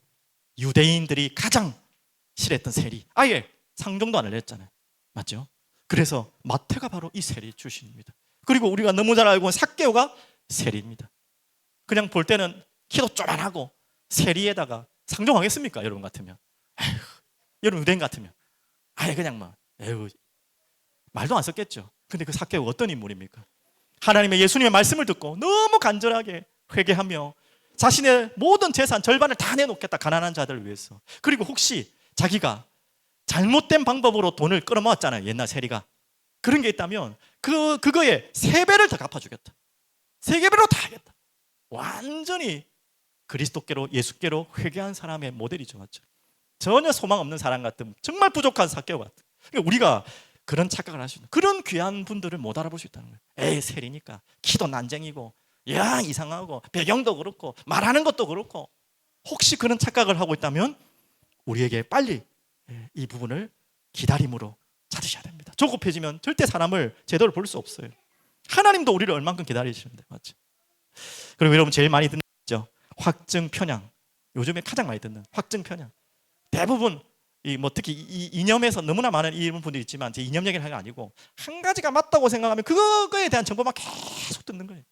[SPEAKER 1] 유대인들이 가장 싫어했던 세리, 아예 상종도 안 했잖아요. 맞죠? 그래서 마태가 바로 이 세리 출신입니다. 그리고 우리가 너무 잘 알고 있는 삭개오가 세리입니다. 그냥 볼 때는 키도 쪼만하고 세리에다가 상종하겠습니까? 여러분 같으면. 에휴, 여러분 유대인 같으면 아예 그냥 말도 안 썼겠죠. 근데 그 삭개오가 어떤 인물입니까? 하나님의 예수님의 말씀을 듣고 너무 간절하게 회개하며 자신의 모든 재산 절반을 다 내놓겠다, 가난한 자들을 위해서. 그리고 혹시 자기가 잘못된 방법으로 돈을 끌어모았잖아요, 옛날 세리가. 그런 게 있다면 그거에 3배를 더 갚아주겠다, 3배로 다 하겠다. 완전히 그리스도께로, 예수께로 회개한 사람의 모델이죠. 맞죠? 전혀 소망 없는 사람 같은, 정말 부족한 삭개오 같은. 그러니까 우리가 그런 착각을 할 수 있는, 그런 귀한 분들을 못 알아볼 수 있다는 거예요. 에이, 세리니까 키도 난쟁이고 야 이상하고 배경도 그렇고 말하는 것도 그렇고. 혹시 그런 착각을 하고 있다면 우리에게 빨리 이 부분을 기다림으로 찾으셔야 됩니다. 조급해지면 절대 사람을 제대로 볼 수 없어요. 하나님도 우리를 얼만큼 기다리시는데, 맞죠? 그리고 여러분 제일 많이 듣는 거죠, 확증 편향. 요즘에 가장 많이 듣는 확증 편향. 대부분 특히 이 이념에서 너무나 많은 이런 분들이 있지만, 제 이념 얘기를 하는 게 아니고 한 가지가 맞다고 생각하면 그거에 대한 정보만 계속 듣는 거예요.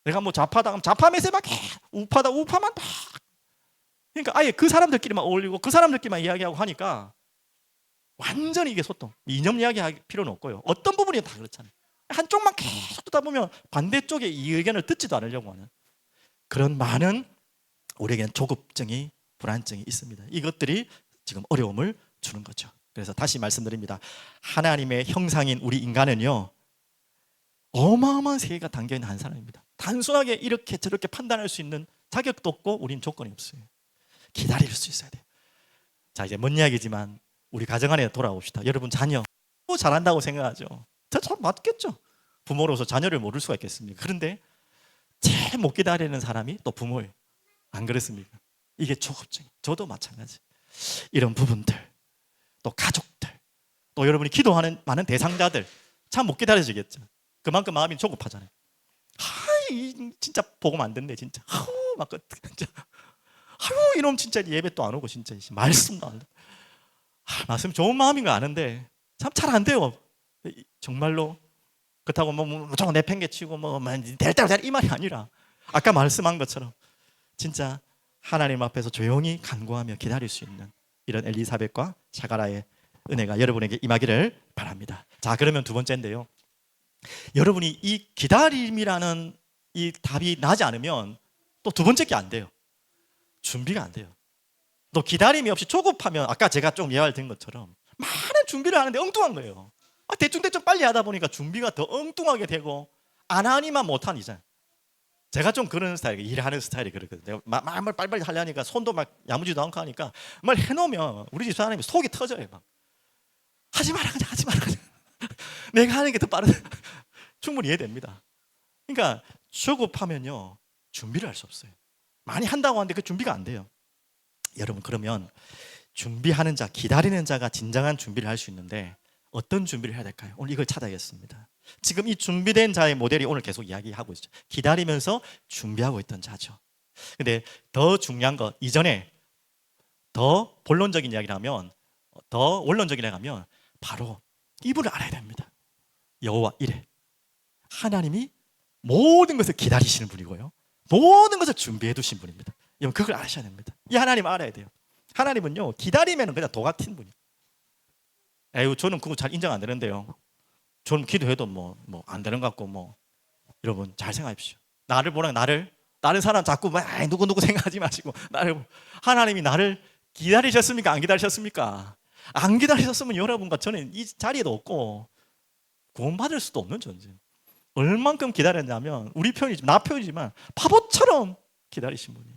[SPEAKER 1] 내가 좌파다 하면 좌파 메시지 막 우파다 우파만 막. 그러니까 아예 그 사람들끼리만 어울리고 그 사람들끼리만 이야기하고 하니까 완전히 이게 소통. 이념 이야기할 필요는 없고요. 어떤 부분이 다 그렇잖아요. 한쪽만 계속 듣다 보면 반대쪽의 이 의견을 듣지도 않으려고 하는 그런 많은, 우리에게는 조급증이, 불안증이 있습니다. 이것들이 지금 어려움을 주는 거죠. 그래서 다시 말씀드립니다. 하나님의 형상인 우리 인간은요 어마어마한 세계가 담겨있는 한 사람입니다. 단순하게 이렇게 저렇게 판단할 수 있는 자격도 없고 우린 조건이 없어요. 기다릴 수 있어야 돼요. 자, 이제 먼 이야기지만 우리 가정 안에 돌아옵시다. 여러분 자녀 잘한다고 생각하죠. 참 맞겠죠. 부모로서 자녀를 모를 수가 있겠습니까? 그런데 제일 못 기다리는 사람이 또 부모예요. 안 그렇습니까? 이게 조급증. 저도 마찬가지. 이런 부분들, 또 가족들, 또 여러분이 기도하는 많은 대상자들 참 못 기다려지겠죠. 그만큼 마음이 조급하잖아요. 진짜 복음 안 듣네 진짜. 진짜. 이놈 진짜 예배 또 안 오고 진짜 말씀도 안 듣고. 말씀 좋은 마음인 거 아는데 참 잘 안 돼요. 정말로. 그렇다고 무조건 내팽개치고 될 대로 이 말이 아니라, 아까 말씀한 것처럼 진짜 하나님 앞에서 조용히 간구하며 기다릴 수 있는 이런 엘리사벳과 사가라의 은혜가 여러분에게 임하기를 바랍니다. 자, 그러면 두 번째인데요, 여러분이 이 기다림이라는 이 답이 나지 않으면 또 두 번째 게 안 돼요. 준비가 안 돼요. 또 기다림이 없이 조급하면 아까 제가 좀 예화를 든 것처럼 많은 준비를 하는데 엉뚱한 거예요. 대충 빨리 하다 보니까 준비가 더 엉뚱하게 되고 안 하니만 못하니잖아요. 제가 좀 그런 스타일이에요. 일하는 스타일이 그렇거든요. 말 빨리빨리 하려니까 손도 막 야무지도 않고 하니까 말 해놓으면 우리 집 사람이 속이 터져요. 막 하지 마라 그냥 하지 마라 그냥. 내가 하는 게 더 빠르다. 충분히 이해됩니다. 그러니까 조급하면요 준비를 할 수 없어요. 많이 한다고 하는데 그 준비가 안 돼요. 여러분, 그러면 준비하는 자, 기다리는 자가 진정한 준비를 할 수 있는데 어떤 준비를 해야 될까요? 오늘 이걸 찾아야겠습니다. 지금 이 준비된 자의 모델이 오늘 계속 이야기하고 있죠. 기다리면서 준비하고 있던 자죠. 근데 더 중요한 것, 이전에 더 본론적인 이야기를 하면, 더 원론적인 이야기를 하면 바로 이분을 알아야 됩니다. 여호와 이레, 하나님이 모든 것을 기다리시는 분이고요, 모든 것을 준비해 두신 분입니다. 여러분, 그걸 아셔야 됩니다. 이 하나님 알아야 돼요. 하나님은요 기다리면 그냥 도 같은 분이에요. 저는 그거 잘 인정 안 되는데요. 저는 기도해도 안 되는 것 같고 여러분 잘 생각하십시오. 나를 보라, 다른 사람 자꾸 누구 생각하지 마시고 하나님이 나를 기다리셨습니까? 안 기다리셨습니까? 안 기다리셨으면 여러분과 저는 이 자리에도 없고 구원받을 수도 없는 존재. 얼만큼 기다렸냐면 나 표현이지만 바보처럼 기다리신 분이에요.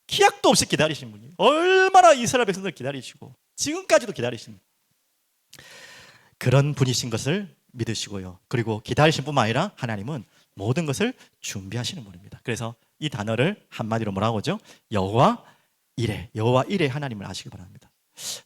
[SPEAKER 1] 기약도 없이 기다리신 분이 얼마나 이스라엘 백성들을 기다리시고 지금까지도 기다리신 그런 분이신 것을 믿으시고요. 그리고 기다리신 뿐만 아니라 하나님은 모든 것을 준비하시는 분입니다. 그래서 이 단어를 한마디로 뭐라고 하죠? 여호와 이레, 여호와 이레 하나님을 아시기 바랍니다.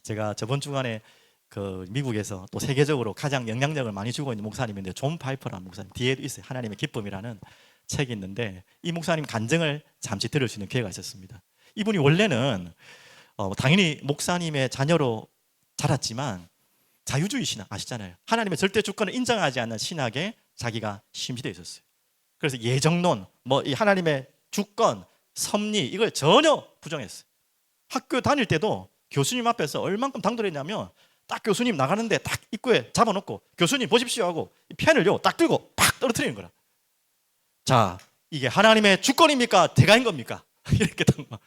[SPEAKER 1] 제가 저번 주간에 그 미국에서 또 세계적으로 가장 영향력을 많이 주고 있는 목사님인데 존 파이퍼라는 목사님, 뒤에도 있어요. 하나님의 기쁨이라는 책이 있는데 이 목사님 간증을 잠시 들을 수 있는 기회가 있었습니다. 이분이 원래는 당연히 목사님의 자녀로 자랐지만 자유주의 신학 아시잖아요. 하나님의 절대 주권을 인정하지 않는 신학에 자기가 심시되어 있었어요. 그래서 예정론, 이 하나님의 주권, 섭리 이걸 전혀 부정했어요. 학교 다닐 때도 교수님 앞에서 얼만큼 당돌했냐면 딱 교수님 나가는데 딱 입구에 잡아놓고 교수님 보십시오 하고 펜을요 딱 들고 팍 떨어뜨리는 거라. 자, 이게 하나님의 주권입니까? 대가인 겁니까? 이렇게 딱 막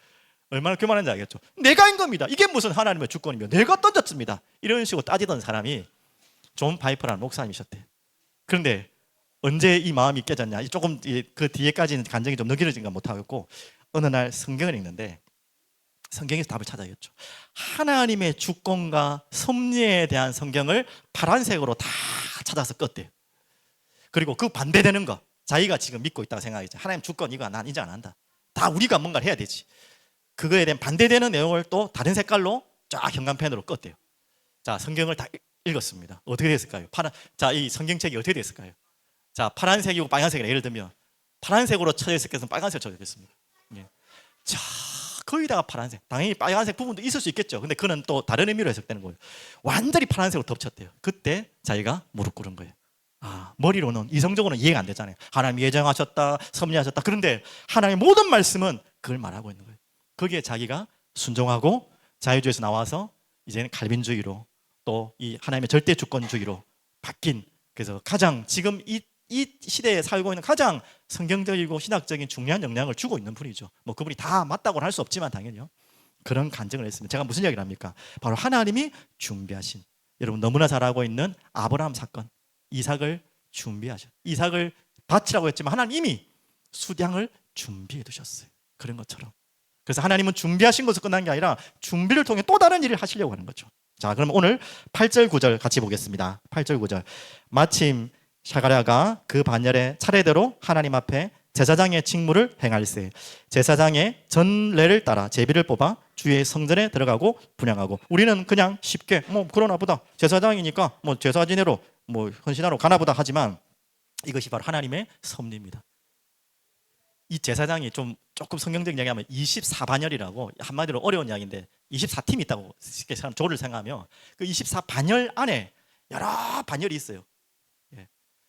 [SPEAKER 1] 얼마나 교만한지 알겠죠? 내가인 겁니다. 이게 무슨 하나님의 주권이며 내가 던졌습니다. 이런 식으로 따지던 사람이 존 파이퍼라는 목사님이셨대요. 그런데 언제 이 마음이 깨졌냐? 조금 그 뒤에까지는 간증이 좀 느껴지지가 못하겠고 어느 날 성경을 읽는데 성경에서 답을 찾아야겠죠. 하나님의 주권과 섭리에 대한 성경을 파란색으로 다 찾아서 껐대요. 그리고 그 반대되는 거 자기가 지금 믿고 있다고 생각했죠. 하나님 주권 이거 난 인정 안 한다. 다 우리가 뭔가를 해야 되지. 그거에 대한 반대되는 내용을 또 다른 색깔로 쫙 현관펜으로 껐대요. 자, 성경을 다 읽었습니다. 어떻게 됐을까요? 자, 이 성경책이 어떻게 됐을까요? 자, 파란색이고 빨간색이라 예를 들면 파란색으로 쳐져 있을 것은 빨간색 쳐져 있겠습니다. 예. 자, 거기다가 파란색. 당연히 빨간색 부분도 있을 수 있겠죠. 근데 그는 또 다른 의미로 해석되는 거예요. 완전히 파란색으로 덮쳤대요. 그때 자기가 무릎 꿇은 거예요. 머리로는 이성적으로는 이해가 안 되잖아요. 하나님 예정하셨다, 섭리하셨다. 그런데 하나님의 모든 말씀은 그걸 말하고 있는 거예요. 거기에 자기가 순종하고 자유주의에서 나와서 이제는 칼빈주의로 또 이 하나님의 절대 주권주의로 바뀐, 그래서 가장 지금 이 시대에 살고 있는 가장 성경적이고 신학적인 중요한 영향을 주고 있는 분이죠. 그분이 다 맞다고는 할 수 없지만 당연히요. 그런 간증을 했습니다. 제가 무슨 이야기를 합니까? 바로 하나님이 준비하신, 여러분 너무나 잘 알고 있는 아브라함 사건, 이삭을 준비하셨. 이삭을 바치라고 했지만 하나님 이미 수량을 준비해 두셨어요. 그런 것처럼. 그래서 하나님은 준비하신 것으로 끝난 게 아니라 준비를 통해 또 다른 일을 하시려고 하는 거죠. 자, 그럼 오늘 8절 9절 같이 보겠습니다. 8절 9절. 마침 사가랴가 그 반열에 차례대로 하나님 앞에 제사장의 직무를 행할세. 제사장의 전례를 따라 제비를 뽑아 주의 성전에 들어가고 분향하고. 우리는 그냥 쉽게 그러나 보다 제사장이니까 제사 지내러 헌신하러 가나 보다 하지만 이것이 바로 하나님의 섭리입니다. 이 제사장이 조금 성경적 이야기하면 24반열이라고 한마디로 어려운 이야기인데 24팀이 있다고 사람 조를 생각하면 그 24반열 안에 여러 반열이 있어요.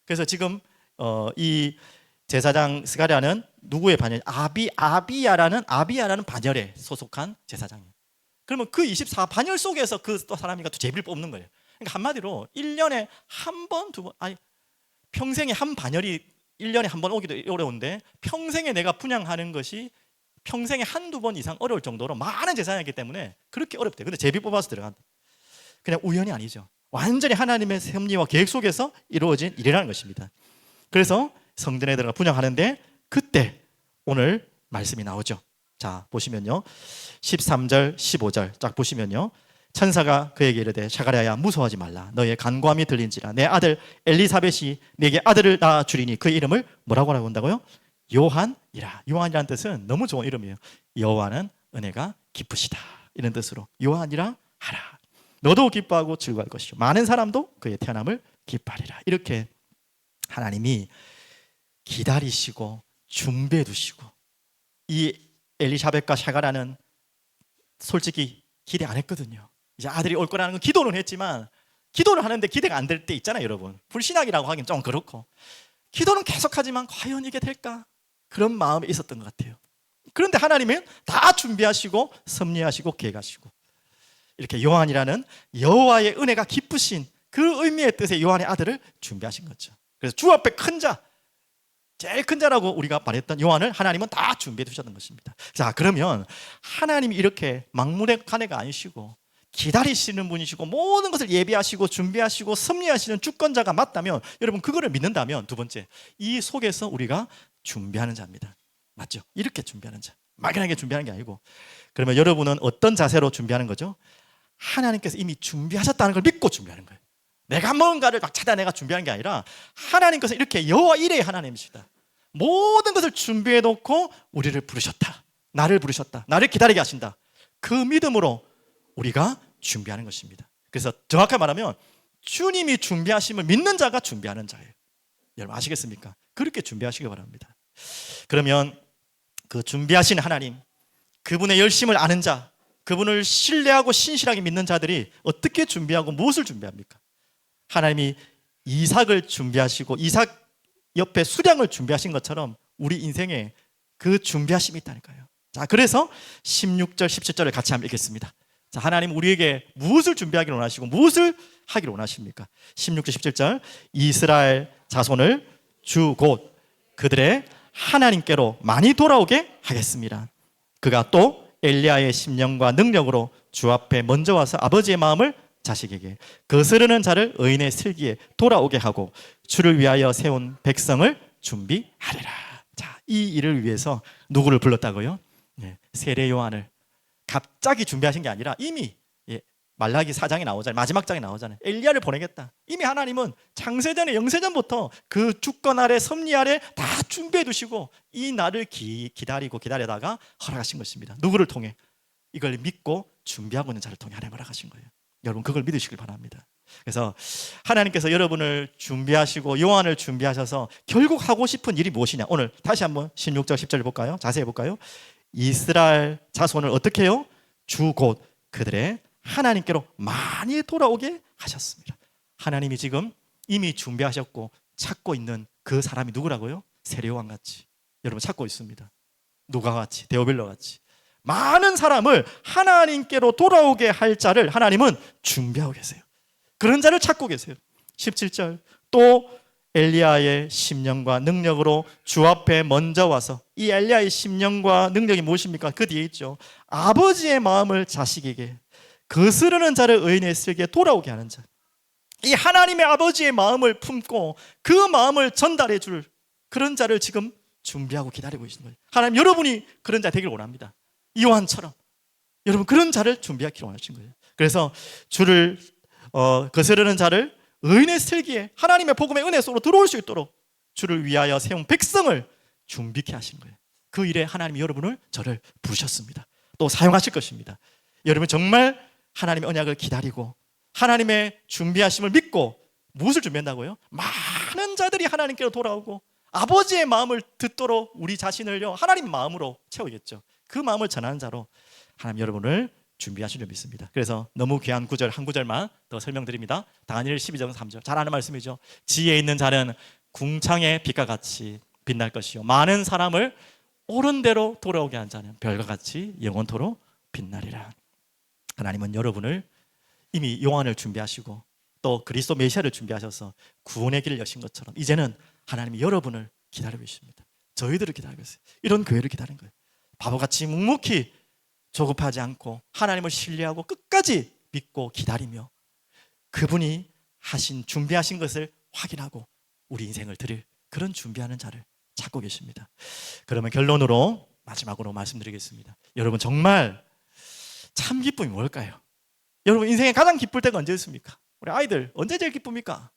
[SPEAKER 1] 그래서 지금 이 제사장 스가랴는 누구의 반열? 아비야라는 반열에 소속한 제사장이에요. 그러면 그 24반열 속에서 그 또 사람이가 또 제비를 뽑는 거예요. 그러니까 한마디로 1년에 한 번, 두 번, 평생에 한 반열이 1년에 한 번 오기도 어려운데 평생에 내가 분향하는 것이 평생에 한두 번 이상 어려울 정도로 많은 제사장이기 때문에 그렇게 어렵대요. 근데 제비 뽑아서 들어간다. 그냥 우연이 아니죠. 완전히 하나님의 섭리와 계획 속에서 이루어진 일이라는 것입니다. 그래서 성전에 들어가 분향하는데 그때 오늘 말씀이 나오죠. 자, 보시면요. 13절, 15절 쫙 보시면요. 천사가 그에게 이르되 사가랴야 무서워하지 말라. 너의 간구함이 들린지라. 내 아들 엘리사벳이 네게 아들을 낳아 주리니 그 이름을 뭐라고 한다고요? 요한이라. 요한이라는 뜻은 너무 좋은 이름이에요. 여호와는 은혜가 깊으시다. 이런 뜻으로 요한이라 하라. 너도 기뻐하고 즐거워할 것이요 많은 사람도 그의 태어남을 기뻐하리라. 이렇게 하나님이 기다리시고 준비해 두시고, 이 엘리사벳과 사가랴는 솔직히 기대 안 했거든요. 이제 아들이 올 거라는 건 기도는 했지만 기도를 하는데 기대가 안 될 때 있잖아요, 여러분. 불신앙이라고 하긴 좀 그렇고 기도는 계속하지만 과연 이게 될까? 그런 마음이 있었던 것 같아요. 그런데 하나님은 다 준비하시고 섭리하시고 계획하시고 이렇게 요한이라는 여호와의 은혜가 깊으신 그 의미의 뜻의 요한의 아들을 준비하신 거죠. 그래서 주 앞에 큰 자, 제일 큰 자라고 우리가 말했던 요한을 하나님은 다 준비해 두셨던 것입니다. 자, 그러면 하나님이 이렇게 막무의 간해가 아니시고 기다리시는 분이시고 모든 것을 예비하시고 준비하시고 섭리하시는 주권자가 맞다면, 여러분 그거를 믿는다면 두 번째, 이 속에서 우리가 준비하는 자입니다. 맞죠? 이렇게 준비하는 자. 막연하게 준비하는 게 아니고. 그러면 여러분은 어떤 자세로 준비하는 거죠? 하나님께서 이미 준비하셨다는 걸 믿고 준비하는 거예요. 내가 뭔가를 막 찾아내가 준비하는 게 아니라 하나님께서 이렇게 여호와 이레의 하나님이시다. 모든 것을 준비해 놓고 우리를 부르셨다. 나를 부르셨다. 나를 기다리게 하신다. 그 믿음으로 우리가 준비하는 것입니다. 그래서 정확하게 말하면 주님이 준비하심을 믿는 자가 준비하는 자예요. 여러분 아시겠습니까? 그렇게 준비하시기 바랍니다. 그러면 그 준비하신 하나님, 그분의 열심을 아는 자, 그분을 신뢰하고 신실하게 믿는 자들이 어떻게 준비하고 무엇을 준비합니까? 하나님이 이삭을 준비하시고 이삭 옆에 수량을 준비하신 것처럼 우리 인생에 그 준비하심이 있다니까요. 자, 그래서 16절, 17절을 같이 한번 읽겠습니다. 자, 하나님 우리에게 무엇을 준비하기를 원하시고 무엇을 하기를 원하십니까? 16절, 17절 이스라엘 자손을 주 곧 그들의 하나님께로 많이 돌아오게 하겠습니다. 그가 또 엘리야의 심령과 능력으로 주 앞에 먼저 와서 아버지의 마음을 자식에게 거스르는 자를 의인의 슬기에 돌아오게 하고 주를 위하여 세운 백성을 준비하리라. 자, 이 일을 위해서 누구를 불렀다고요? 세례 요한을 갑자기 준비하신 게 아니라 이미 말라기 4장에 나오잖아요. 마지막 장에 나오잖아요. 엘리야를 보내겠다. 이미 하나님은 창세전에 영세전부터 그 주권 아래 섭리 아래 다 준비해 두시고 이 날을 기다리다가 허락하신 것입니다. 누구를 통해? 이걸 믿고 준비하고 있는 자를 통해 하나님 허락하신 거예요. 여러분 그걸 믿으시길 바랍니다. 그래서 하나님께서 여러분을 준비하시고 요한을 준비하셔서 결국 하고 싶은 일이 무엇이냐? 오늘 다시 한번 16절 10절 볼까요? 자세히 볼까요? 이스라엘 자손을 어떻게 해요? 주 곧 그들의 하나님께로 많이 돌아오게 하셨습니다. 하나님이 지금 이미 준비하셨고 찾고 있는 그 사람이 누구라고요? 세례요한 같이 여러분 찾고 있습니다. 누가 같이, 데오빌러 같이 많은 사람을 하나님께로 돌아오게 할 자를 하나님은 준비하고 계세요. 그런 자를 찾고 계세요. 17절 또 엘리야의 심령과 능력으로 주 앞에 먼저 와서 이 엘리야의 심령과 능력이 무엇입니까? 그 뒤에 있죠. 아버지의 마음을 자식에게 거스르는 자를 의인의 슬기에 돌아오게 하는 자. 이 하나님의 아버지의 마음을 품고 그 마음을 전달해 줄 그런 자를 지금 준비하고 기다리고 계신 거예요. 하나님 여러분이 그런 자 되길 원합니다. 요한처럼 여러분 그런 자를 준비하기를 원하신 거예요. 그래서 주를 거스르는 자를 의인의 슬기에 하나님의 복음의 은혜 속으로 들어올 수 있도록 주를 위하여 세운 백성을 준비케 하신 거예요. 그 일에 하나님이 여러분을 저를 부르셨습니다. 또 사용하실 것입니다. 여러분 정말 하나님의 언약을 기다리고 하나님의 준비하심을 믿고 무엇을 준비한다고요? 많은 자들이 하나님께로 돌아오고 아버지의 마음을 듣도록 우리 자신을요 하나님 마음으로 채우겠죠. 그 마음을 전하는 자로 하나님 여러분을 준비하신 줄 믿습니다. 그래서 너무 귀한 구절 한 구절만 더 설명드립니다. 다니엘 12장 3절 잘 아는 말씀이죠. 지혜 있는 자는 궁창의 빛과 같이 빛날 것이요 많은 사람을 옳은 대로 돌아오게 한 자는 별과 같이 영원토록 빛나리라. 하나님은 여러분을 이미 요한을 준비하시고 또 그리스도 메시아를 준비하셔서 구원의 길을 여신 것처럼 이제는 하나님이 여러분을 기다리고 계십니다. 저희들을 기다리고 있어요. 이런 교회를 기다리는 거예요. 바보같이 묵묵히 조급하지 않고 하나님을 신뢰하고 끝까지 믿고 기다리며 그분이 준비하신 것을 확인하고 우리 인생을 드릴 그런 준비하는 자를 찾고 계십니다. 그러면 결론으로 마지막으로 말씀드리겠습니다. 여러분 정말 참 기쁨이 뭘까요? 여러분 인생에 가장 기쁠 때가 언제였습니까? 우리 아이들 언제 제일 기쁩니까?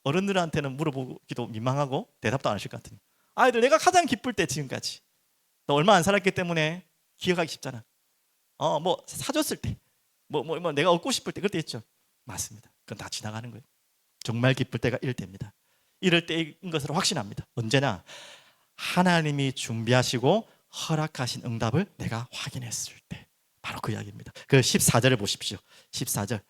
[SPEAKER 1] 어른들한테는 물어보기도 민망하고 대답도 안 하실 것 같으니 아이들 내가 가장 기쁠 때 지금까지 너 얼마 안 살았기 때문에 기억하기 쉽잖아. 뭐 사줬을 때 뭐 내가 얻고 싶을 때 그럴 때 있죠. 맞습니다. 그건 다 지나가는 거예요. 정말 기쁠 때가 이럴 때입니다. 이럴 때인 것으로 확신합니다. 언제나 하나님이 준비하시고 허락하신 응답을 내가 확인했을 때 바로 그 이야기입니다. 그 14절을 보십시오. 14절.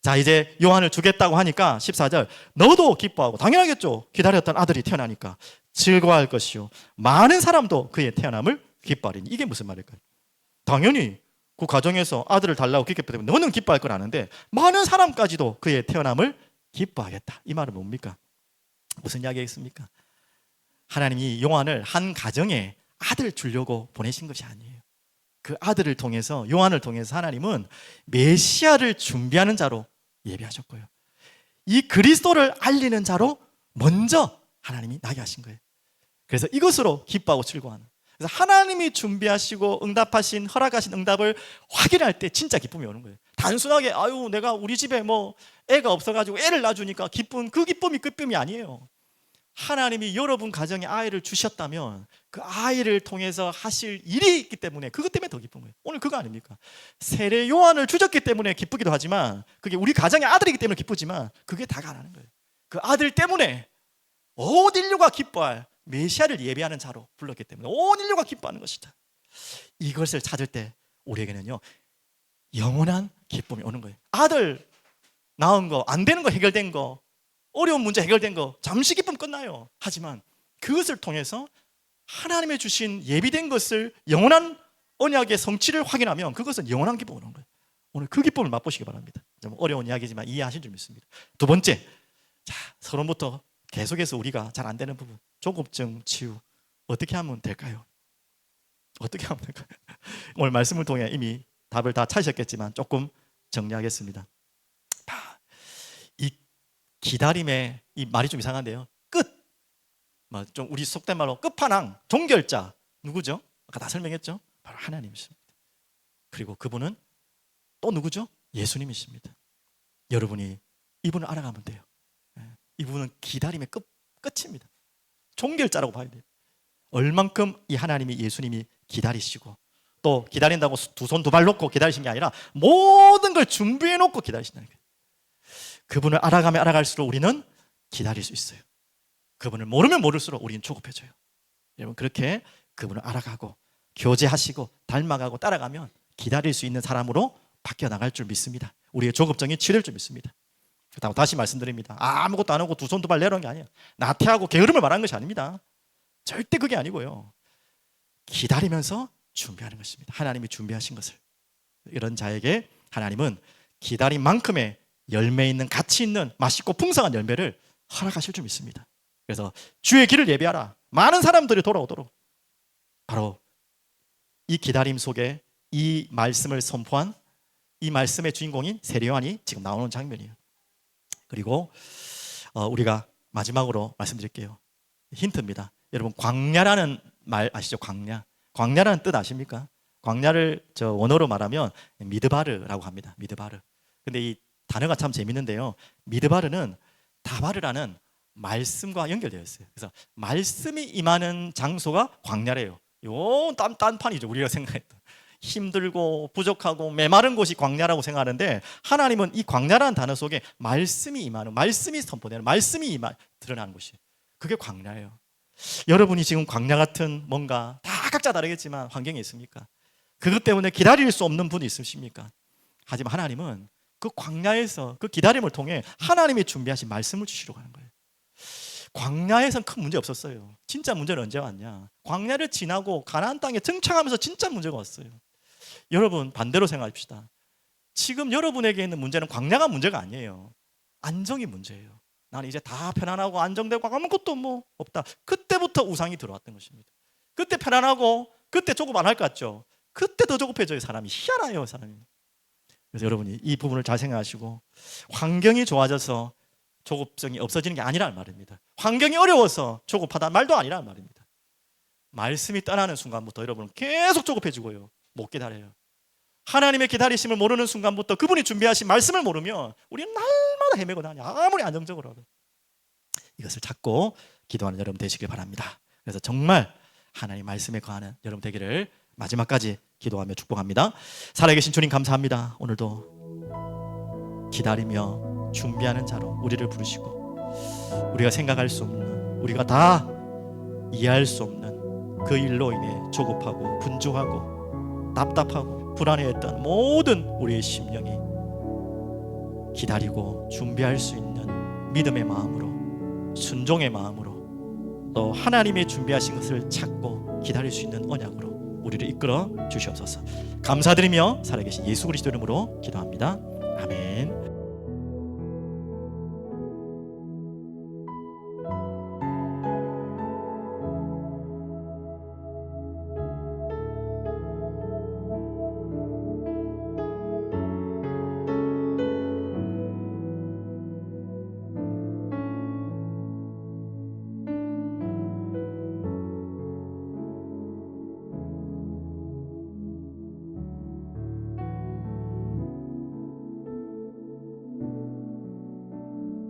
[SPEAKER 1] 자 이제 요한을 주겠다고 하니까 14절 너도 기뻐하고 당연하겠죠. 기다렸던 아들이 태어나니까 즐거워할 것이요 많은 사람도 그의 태어남을 기뻐하리니. 이게 무슨 말일까요? 당연히 그 가정에서 아들을 달라고 기뻐했기 때문에 너는 기뻐할 걸 아는데 많은 사람까지도 그의 태어남을 기뻐하겠다. 이 말은 뭡니까? 무슨 이야기겠습니까? 하나님이 요한을 한 가정에 아들 주려고 보내신 것이 아니에요. 그 아들을 통해서 요한을 통해서 하나님은 메시아를 준비하는 자로 예비하셨고요. 이 그리스도를 알리는 자로 먼저 하나님이 나게 하신 거예요. 그래서 이것으로 기뻐하고 즐거워하는. 그래서 하나님이 준비하시고 응답하신, 허락하신 응답을 확인할 때 진짜 기쁨이 오는 거예요. 단순하게 아유 내가 우리 집에 뭐 애가 없어가지고 애를 낳아주니까 기쁜, 그 기쁨이 아니에요. 하나님이 여러분 가정에 아이를 주셨다면 그 아이를 통해서 하실 일이 있기 때문에 그것 때문에 더 기쁜 거예요. 오늘 그거 아닙니까? 세례 요한을 주셨기 때문에 기쁘기도 하지만, 그게 우리 가정의 아들이기 때문에 기쁘지만, 그게 다가 아니라는 거예요. 그 아들 때문에 온 인류가 기뻐할 메시아를 예비하는 자로 불렀기 때문에 온 인류가 기뻐하는 것이다. 이것을 찾을 때 우리에게는요 영원한 기쁨이 오는 거예요. 아들 낳은 거, 안 되는 거 해결된 거, 어려운 문제 해결된 거, 잠시 기쁨 끝나요. 하지만 그것을 통해서 하나님의 주신 예비된 것을, 영원한 언약의 성취를 확인하면 그것은 영원한 기쁨이 오는 거예요. 오늘 그 기쁨을 맛보시기 바랍니다. 좀 어려운 이야기지만 이해하실 줄 믿습니다. 두 번째, 자, 서론부터 계속해서 우리가 잘 안 되는 부분, 조급증 치유 어떻게 하면 될까요? 어떻게 하면 될까요? 오늘 말씀을 통해 이미 답을 다 찾으셨겠지만 조금 정리하겠습니다. 이 기다림의, 이 말이 좀 이상한데요, 끝, 좀 우리 속된 말로 끝판왕, 종결자 누구죠? 아까 다 설명했죠? 바로 하나님이십니다. 그리고 그분은 또 누구죠? 예수님이십니다. 여러분이 이분을 알아가면 돼요. 이분은 기다림의 끝입니다. 종결자라고 봐야 돼요. 얼만큼 이 하나님이, 예수님이 기다리시고, 또 기다린다고 두 손 두 발 놓고 기다리신 게 아니라 모든 걸 준비해 놓고 기다리신다는 거예요. 그분을 알아가면 알아갈수록 우리는 기다릴 수 있어요. 그분을 모르면 모를수록 우리는 조급해져요. 여러분, 그렇게 그분을 알아가고 교제하시고 닮아가고 따라가면 기다릴 수 있는 사람으로 바뀌어 나갈 줄 믿습니다. 우리의 조급증이 치료될 줄 믿습니다. 그렇다고 다시 말씀드립니다. 아무것도 안 하고 두 손 두 발 내려오는 게 아니에요. 나태하고 게으름을 말하는 것이 아닙니다. 절대 그게 아니고요, 기다리면서 준비하는 것입니다. 하나님이 준비하신 것을. 이런 자에게 하나님은 기다림만큼의 열매 있는, 가치 있는, 맛있고 풍성한 열매를 허락하실 줄 믿습니다. 그래서 주의 길을 예비하라, 많은 사람들이 돌아오도록. 바로 이 기다림 속에 이 말씀을 선포한, 이 말씀의 주인공인 세례 요한이 지금 나오는 장면이에요. 그리고 우리가 마지막으로 말씀드릴게요. 힌트입니다. 여러분, 광야라는 말 아시죠? 광야라는 뜻 아십니까? 광야를 원어로 말하면 미드바르라고 합니다. 미드바르. 근데 이 단어가 참 재밌는데요, 미드바르는 다바르라는 말씀과 연결되어 있어요. 그래서 말씀이 임하는 장소가 광야래요. 요 딴판이죠. 우리가 생각했던 힘들고 부족하고 메마른 곳이 광야라고 생각하는데, 하나님은 이 광야라는 단어 속에 말씀이 임하는, 말씀이 선포되는, 말씀이 드러나는 곳이, 그게 광야예요. 여러분이 지금 광야 같은 뭔가, 다 각자 다르겠지만 환경에 있습니까? 그것 때문에 기다릴 수 없는 분이 있으십니까? 하지만 하나님은 그 광야에서, 그 기다림을 통해 하나님이 준비하신 말씀을 주시려고 하는 거예요. 광야에선 큰 문제 없었어요. 진짜 문제는 언제 왔냐? 광야를 지나고 가나안 땅에 정착하면서 진짜 문제가 왔어요. 여러분, 반대로 생각합시다. 지금 여러분에게 있는 문제는 광야가 문제가 아니에요. 안정이 문제예요. 나는 이제 다 편안하고 안정되고 아무것도 뭐 없다. 그때부터 우상이 들어왔던 것입니다. 그때 편안하고 그때 조급 안 할 것 같죠? 그때 더 조급해져요. 사람이 희한해요, 사람이. 그래서 여러분이 이 부분을 잘 생각하시고, 환경이 좋아져서 조급증이 없어지는 게 아니라는 말입니다. 환경이 어려워서 조급하다는 말도 아니라는 말입니다. 말씀이 떠나는 순간부터 여러분은 계속 조급해지고요, 못 기다려요. 하나님의 기다리심을 모르는 순간부터, 그분이 준비하신 말씀을 모르면 우리는 날마다 헤매고 다녀. 아무리 안정적으로 하고. 이것을 찾고 기도하는 여러분 되시길 바랍니다. 그래서 정말 하나님 말씀에 거하는 여러분 되기를 마지막까지 기도하며 축복합니다. 살아계신 주님, 감사합니다. 오늘도 기다리며 준비하는 자로 우리를 부르시고, 우리가 생각할 수 없는, 우리가 다 이해할 수 없는 그 일로 인해 조급하고 분주하고 답답하고 불안해했던 모든 우리의 심령이 기다리고 준비할 수 있는 믿음의 마음으로, 순종의 마음으로, 또 하나님의 준비하신 것을 찾고 기다릴 수 있는 언약으로 우리를 이끌어 주시옵소서. 감사드리며 살아계신 예수 그리스도 이름으로 기도합니다. 아멘.